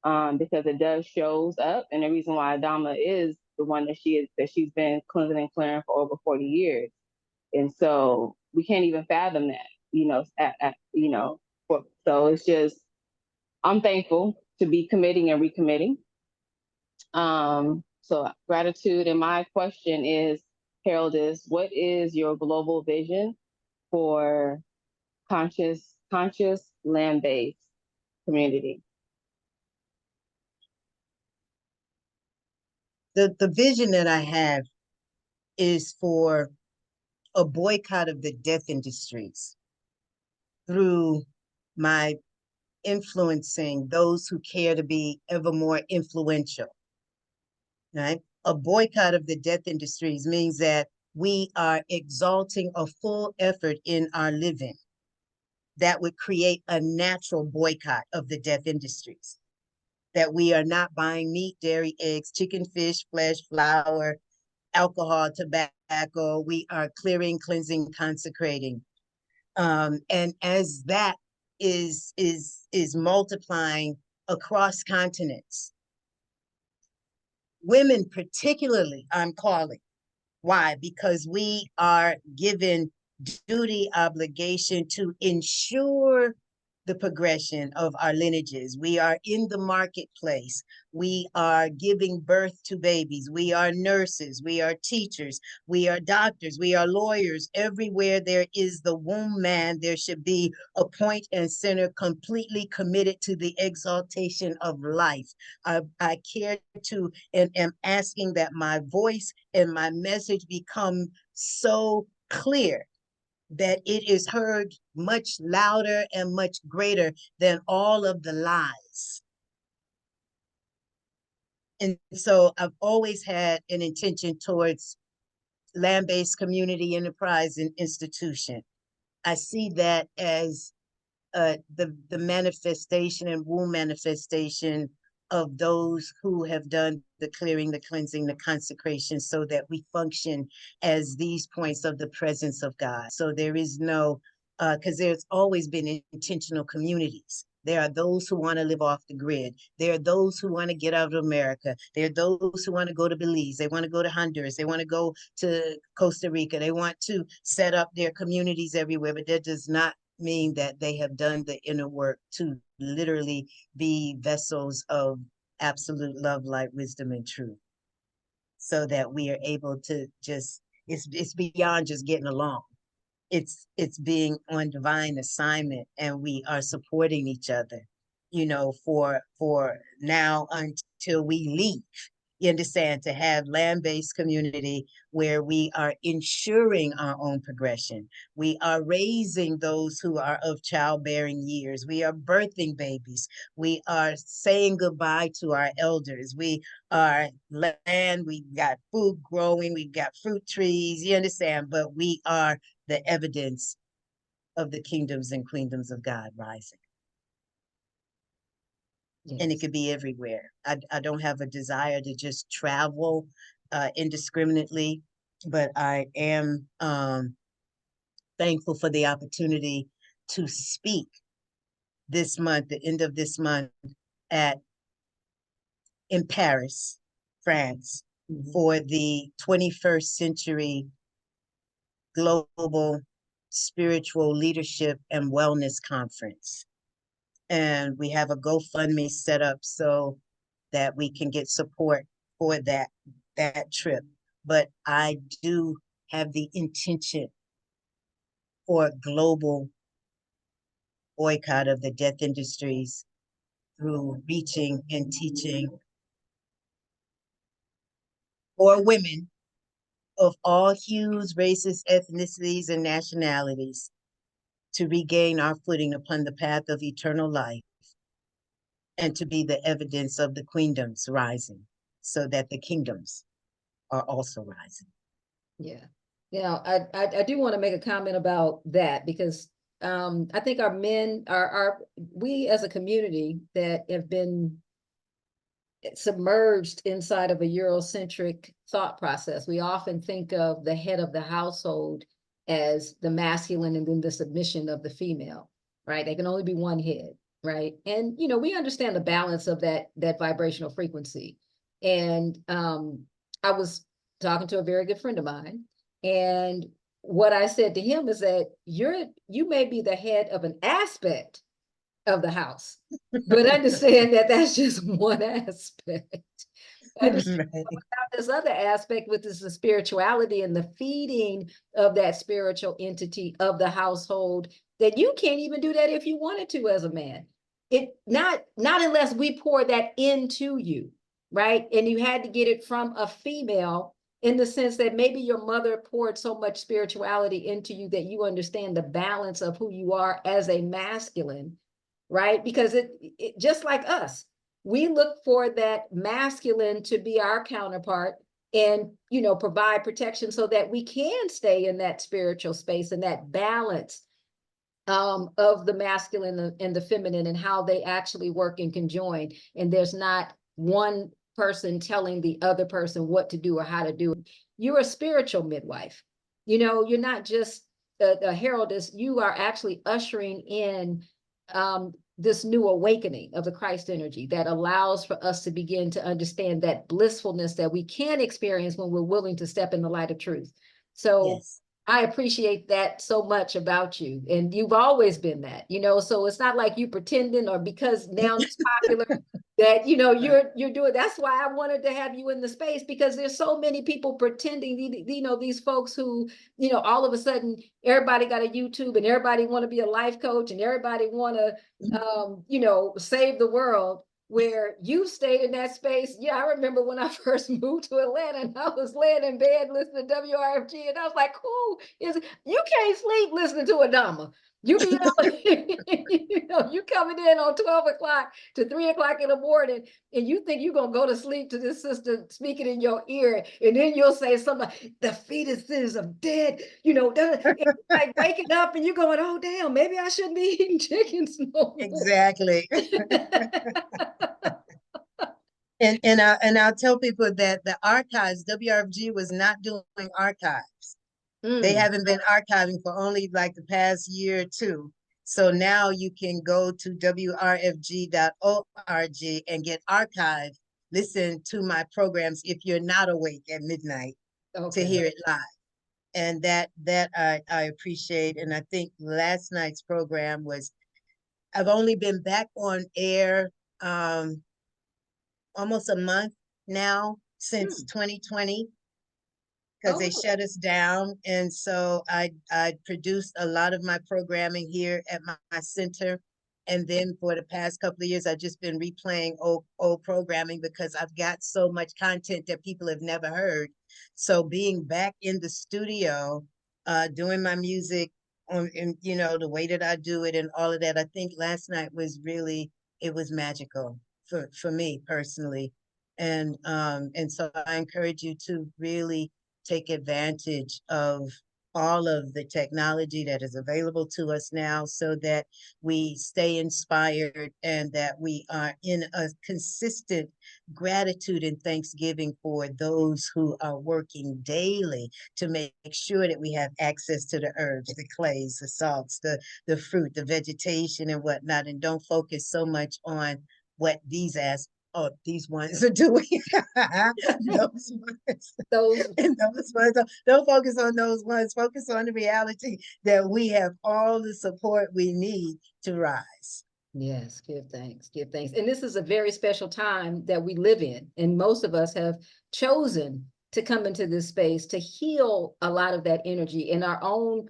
because it does shows up. And the reason why Adama is the one that she's been cleansing and clearing for over 40 years. And so we can't even fathom that, so it's just, I'm thankful to be committing and recommitting. So gratitude. And my question is, Harold, what is your global vision for conscious land-based community? The vision that I have is for a boycott of the death industries through my influencing those who care to be ever more influential. Right? A boycott of the death industries means that we are exalting a full effort in our living that would create a natural boycott of the death industries. That we are not buying meat, dairy, eggs, chicken, fish, flesh, flour, alcohol, tobacco. We are clearing, cleansing, consecrating. And as that is multiplying across continents, women particularly, I'm calling. Why? Because we are given duty, obligation to ensure the progression of our lineages. We are in the marketplace. We are giving birth to babies. We are nurses. We are teachers. We are doctors. We are lawyers. Everywhere there is the womb man, there should be a point and center completely committed to the exaltation of life. I care to and am asking that my voice and my message become so clear that it is heard much louder and much greater than all of the lies. And so I've always had an intention towards land-based community enterprise and institution. I see that as the manifestation and womb manifestation of those who have done the clearing, the cleansing, the consecration, so that we function as these points of the presence of God. So there is no, because there's always been intentional communities. There are those who want to live off the grid. There are those who want to get out of America. There are those who want to go to Belize. They want to go to Honduras. They want to go to Costa Rica. They want to set up their communities everywhere, but that does not mean that they have done the inner work to literally be vessels of absolute love, light, wisdom, and truth, so that we are able to just, it's beyond just getting along. It's being on divine assignment, and we are supporting each other, for now until we leave. You understand, to have land-based community where we are ensuring our own progression. We are raising those who are of childbearing years. We are birthing babies. We are saying goodbye to our elders. We are land, we got food growing, we got fruit trees, you understand, but we are the evidence of the kingdoms and queendoms of God rising. Yes. And it could be everywhere. I don't have a desire to just travel indiscriminately, but I am thankful for the opportunity to speak this month, the end of this month, in Paris, France, for the 21st Century Global Spiritual Leadership and Wellness Conference. And we have a GoFundMe set up so that we can get support for that trip. But I do have the intention for a global boycott of the death industries through reaching and teaching for women of all hues, races, ethnicities, and nationalities to regain our footing upon the path of eternal life, and to be the evidence of the queendoms rising, so that the kingdoms are also rising. Yeah. I do want to make a comment about that, because I think our men we as a community that have been submerged inside of a Eurocentric thought process. We often think of the head of the household as the masculine and then the submission of the female, right? There can only be one head, right? And, we understand the balance of that vibrational frequency. And I was talking to a very good friend of mine, and what I said to him is that you may be the head of an aspect of the house, but understand that that's just one aspect. Understand about this other aspect, which is the spirituality and the feeding of that spiritual entity of the household, that you can't even do that if you wanted to as a man. Not unless we pour that into you, right? And you had to get it from a female, in the sense that maybe your mother poured so much spirituality into you that you understand the balance of who you are as a masculine, right? Because it just like us, we look for that masculine to be our counterpart and, provide protection so that we can stay in that spiritual space and that balance of the masculine and the feminine, and how they actually work and conjoin. And there's not one person telling the other person what to do or how to do it. You're a spiritual midwife. You're not just a heraldess. You are actually ushering in this new awakening of the Christ energy that allows for us to begin to understand that blissfulness that we can experience when we're willing to step in the light of truth. So yes. I appreciate that so much about you. And you've always been that, so it's not like you pretending, or because now it's popular that, you're doing. That's why I wanted to have you in the space, because there's so many people pretending, these folks who, all of a sudden everybody got a YouTube and everybody want to be a life coach and everybody want to, save the world, where you stayed in that space. Yeah, I remember when I first moved to Atlanta and I was laying in bed listening to WRFG, and I was like, who is it? You can't sleep listening to Adama. You be you coming in on 12 o'clock to 3 o'clock in the morning, and you think you're gonna go to sleep to this sister speaking in your ear, and then you'll say something like, the fetuses of dead, like waking up and you're going, oh damn, maybe I shouldn't be eating chickens no more. Exactly. And I'll tell people that the archives, WRFG was not doing archives. They haven't been archiving for only like the past year or two. So now you can go to wrfg.org and get archived. Listen to my programs if you're not awake at midnight to hear it live. And that I appreciate. And I think last night's program was, I've only been back on air almost a month now, since 2020, because they shut us down. And so I produced a lot of my programming here at my center. And then for the past couple of years, I've just been replaying old programming because I've got so much content that people have never heard. So being back in the studio, doing my music and the way that I do it and all of that, I think last night was really, it was magical for me personally. And so I encourage you to really take advantage of all of the technology that is available to us now, so that we stay inspired and that we are in a consistent gratitude and thanksgiving for those who are working daily to make sure that we have access to the herbs, the clays, the salts, the fruit, the vegetation and whatnot, and don't focus so much on what these ones are doing. those ones, don't focus on those ones. Focus on the reality that we have all the support we need to rise. Yes, give thanks. And this is a very special time that we live in. And most of us have chosen to come into this space to heal a lot of that energy, and our own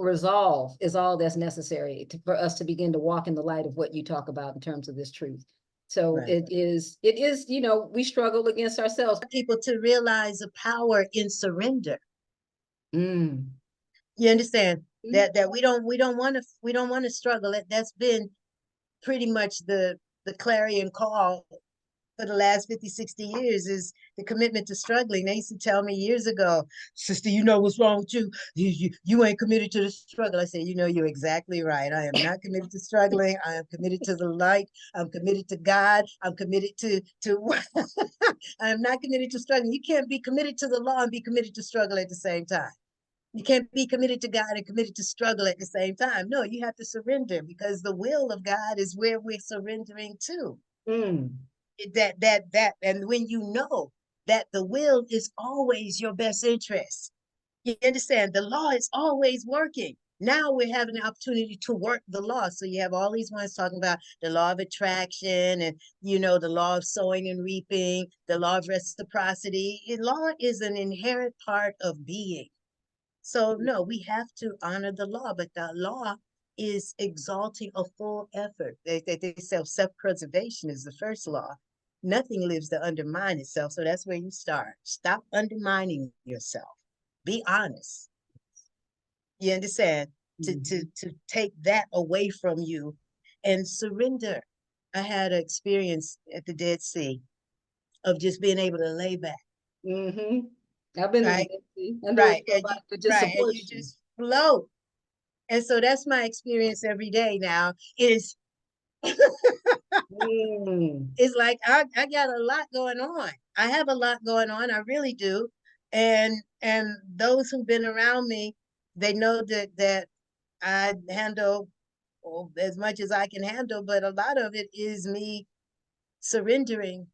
resolve is all that's necessary for us to begin to walk in the light of what you talk about in terms of this truth. So it is, we struggle against ourselves. People to realize the power in surrender. You understand that we don't want to struggle. That's been pretty much the clarion call for the last 50, 60 years, is the commitment to struggling. They used to tell me years ago, sister, you know what's wrong with you? You ain't committed to the struggle. I said, you're exactly right. I am not committed to struggling. I am committed to the light. I'm committed to God. I'm committed to I am not committed to struggling. You can't be committed to the law and be committed to struggle at the same time. You can't be committed to God and committed to struggle at the same time. No, you have to surrender, because the will of God is where we're surrendering to. And when you know that the will is always your best interest, you understand the law is always working. Now we're having the opportunity to work the law. So you have all these ones talking about the law of attraction and, the law of sowing and reaping, the law of reciprocity. Law is an inherent part of being. So no, we have to honor the law, but the law is exalting a full effort. They say self-preservation is the first law. Nothing lives to undermine itself. So that's where you start. Stop undermining yourself. Be honest. You understand? To take that away from you and surrender. I had an experience at the Dead Sea of just being able to lay back. I've been right. And you just float. And so that's my experience every day now. Is it's like I got a lot going on. I have a lot going on. I really do. And those who've been around me, they know that I handle as much as I can handle, but a lot of it is me surrendering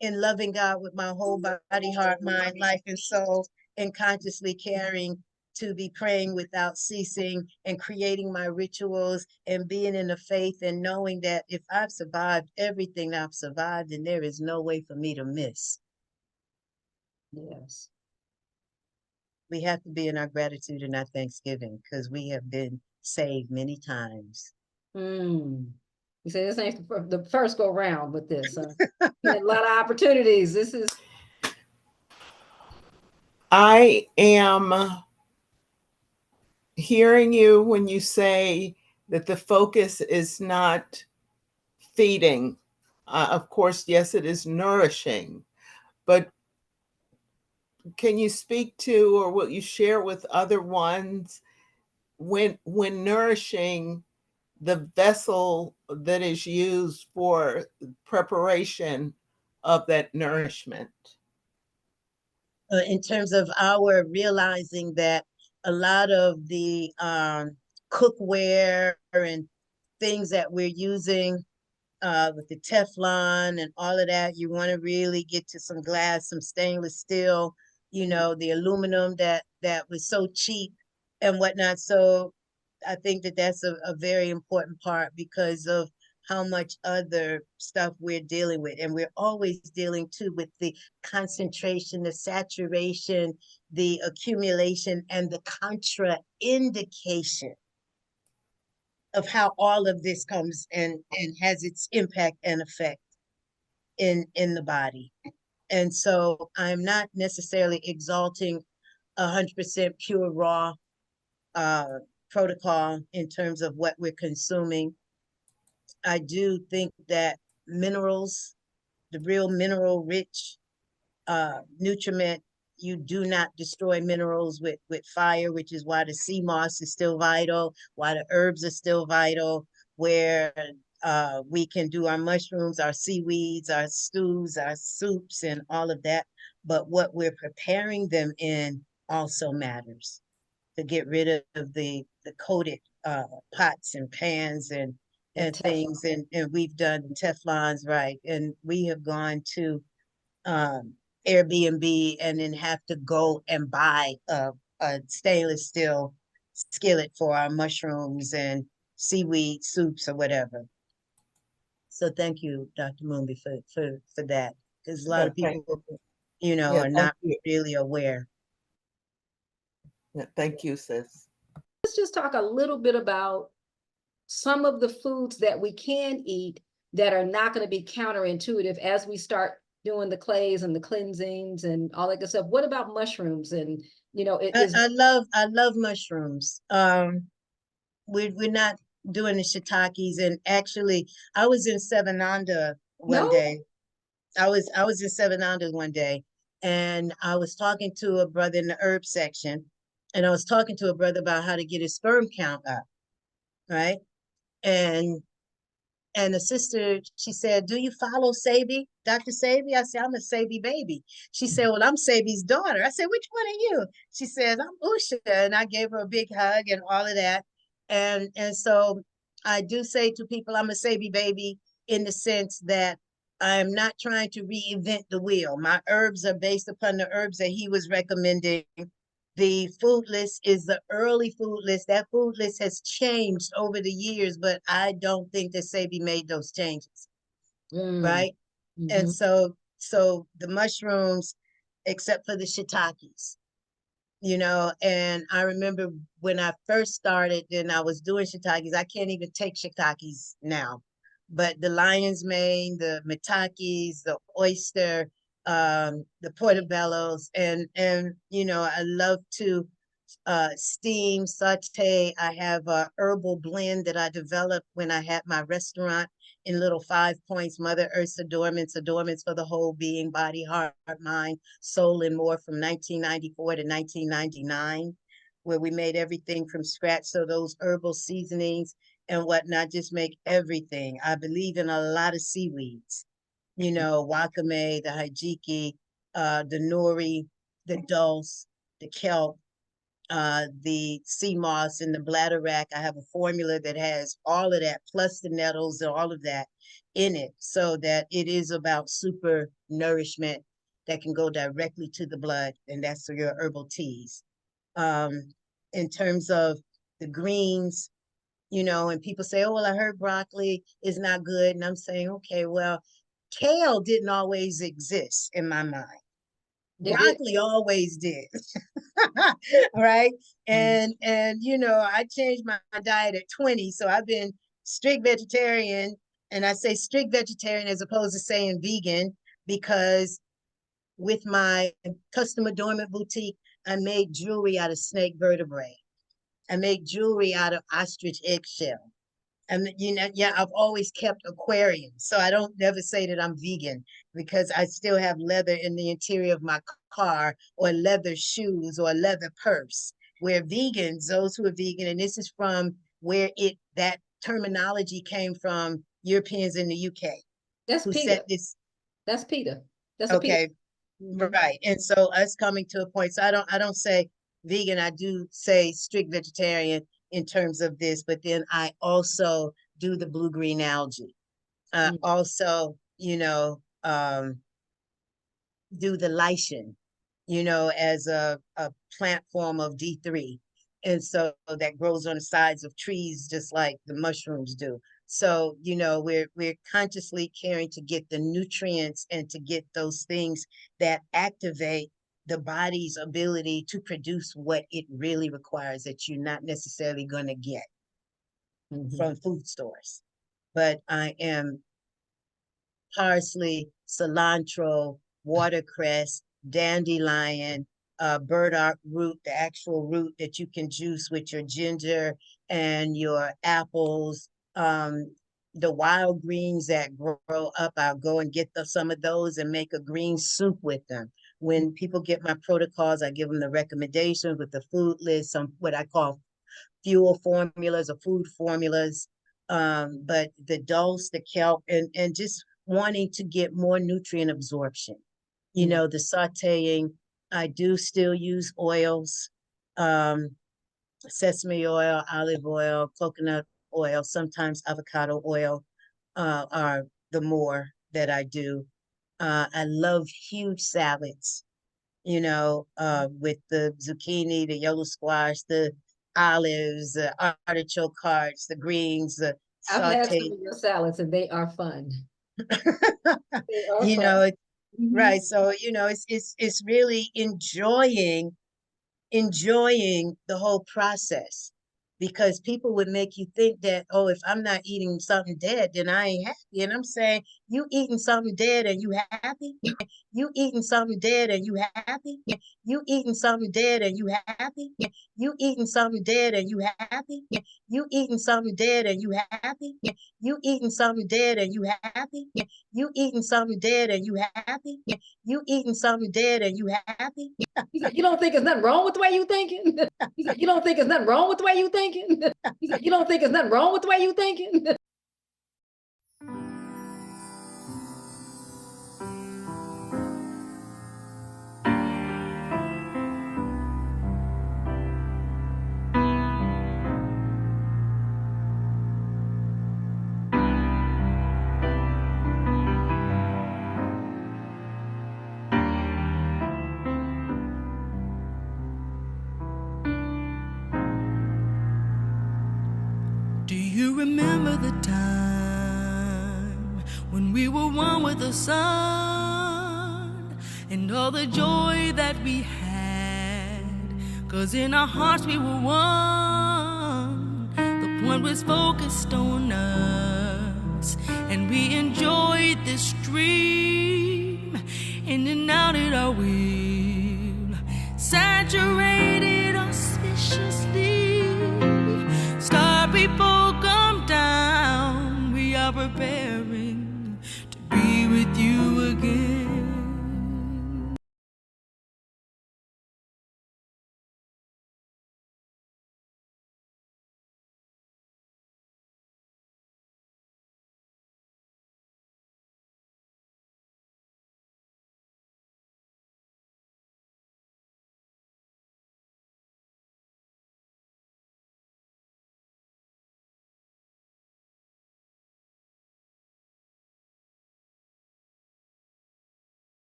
and loving God with my whole body, heart, mind, life, and soul, and consciously caring to be praying without ceasing and creating my rituals and being in the faith and knowing that if I've survived everything I've survived, then there is no way for me to miss. Yes. We have to be in our gratitude and our thanksgiving, because we have been saved many times. You say this ain't the first go round with this. A lot of opportunities. This is. I am hearing you when you say that the focus is not feeding. Of course, yes, it is nourishing, but can you speak to, or will you share with other ones, when nourishing, the vessel that is used for preparation of that nourishment? In terms of our realizing that a lot of the cookware and things that we're using with the Teflon and all of that, you want to really get to some glass, some stainless steel, the aluminum that was so cheap and whatnot. So I think that that's a very important part because of how much other stuff we're dealing with. And we're always dealing too with the concentration, the saturation, the accumulation, and the contraindication of how all of this comes and has its impact and effect in the body. And so I'm not necessarily exalting 100% pure raw protocol in terms of what we're consuming. I do think that minerals, the real mineral rich nutriment, you do not destroy minerals with fire, which is why the sea moss is still vital, why the herbs are still vital, where we can do our mushrooms, our seaweeds, our stews, our soups, and all of that. But what we're preparing them in also matters, to get rid of the coated pots and pans and things. And we've done Teflons, right? And we have gone to Airbnb and then have to go and buy a stainless steel skillet for our mushrooms and seaweed soups or whatever. So thank you, Dr. Moonby, for that. Because a lot Yeah, of people, yeah, are not really aware. Yeah, thank you, sis. Let's just talk a little bit about some of the foods that we can eat that are not going to be counterintuitive as we start doing the clays and the cleansings and all that good stuff. What about mushrooms? And I love mushrooms. We're not doing the shiitakes, and actually I was in Sevananda one day. I was in Sevananda one day, and I was talking to a brother in the herb section, and I was talking to a brother about how to get his sperm count up, right? And the sister, she said, "Do you follow Sabi, Dr. Sabi?" I said, "I'm a Sabi baby." She said, "Well, I'm Sabi's daughter." I said, "Which one are you?" She says, "I'm Usha." And I gave her a big hug and all of that. And so I do say to people, I'm a Sabi baby in the sense that I'm not trying to reinvent the wheel. My herbs are based upon the herbs that he was recommending. The food list is the early food list. That food list has changed over the years, but I don't think that Sabi made those changes, right? And so the mushrooms, except for the shiitakes, and I remember when I first started and I was doing shiitakes, I can't even take shiitakes now, but the lion's mane, the matakis, the oyster, the portobellos, and I love to steam, saute. I have a herbal blend that I developed when I had my restaurant in Little 5 Points, Mother Earth's adornments for the whole being, body, heart, mind, soul, and more, from 1994 to 1999, where we made everything from scratch. So those herbal seasonings and whatnot just make everything. I believe in a lot of seaweeds, wakame, the hijiki, the nori, the dulse, the kelp, the sea moss and the bladderwrack. I have a formula that has all of that, plus the nettles and all of that in it, so that it is about super nourishment that can go directly to the blood, and that's your herbal teas. In terms of the greens, and people say, "Oh, well, I heard broccoli is not good," and I'm saying, okay, well, kale didn't always exist in my mind. Broccoli always did. Right. And I changed my diet at 20, so I've been strict vegetarian, and I say strict vegetarian as opposed to saying vegan, because with my custom adornment boutique, I made jewelry out of snake vertebrae. I make jewelry out of ostrich eggshell. And yeah, I've always kept aquariums, so I don't never say that I'm vegan because I still have leather in the interior of my car, or leather shoes, or a leather purse. Where vegans, those who are vegan, and this is from where that terminology came from, Europeans in the UK. That's who Peter. said this. That's Peter. That's okay, Peter. right. And so us coming to a point, so I don't say vegan, I do say strict vegetarian in terms of this, but then I also do the blue-green algae. Also, do the lichen, as a plant form of D3. And so that grows on the sides of trees, just like the mushrooms do. So, we're consciously caring to get the nutrients and to get those things that activate the body's ability to produce what it really requires, that you're not necessarily going to get from food stores. But I am parsley, cilantro, watercress, dandelion, burdock root, the actual root that you can juice with your ginger and your apples. The wild greens that grow up, I'll go and get some of those and make a green soup with them. When people get my protocols, I give them the recommendations with the food list, some what I call fuel formulas or food formulas. But the dulse, the kelp, and just wanting to get more nutrient absorption. The sauteing, I do still use oils, sesame oil, olive oil, coconut oil, sometimes avocado oil are the more that I do. I love huge salads, with the zucchini, the yellow squash, the olives, the artichoke hearts, the greens, the I've had some sauteed. of your salads and they are fun. They are you fun. know, right. So, it's really enjoying the whole process, because people would make you think that, oh, if I'm not eating something dead, then I ain't happy. And I'm saying, you eating something dead and you happy? You eating something dead and you happy? You eating something dead and you happy? You eating something dead and you happy? You eating something dead and you happy? You eating something dead and you happy? You eating something dead and you happy? You eating something dead and you happy? He's like, you don't think there's nothing wrong with the way you thinking? He's like, you don't think there's nothing wrong with the way you thinking? He's like, you don't think there's nothing wrong with the way you thinking? Do you remember the time when we were one with the sun and all the joy that we had? 'Cause in our hearts we were one. The point was focused on us, and we enjoyed this dream. In and out it always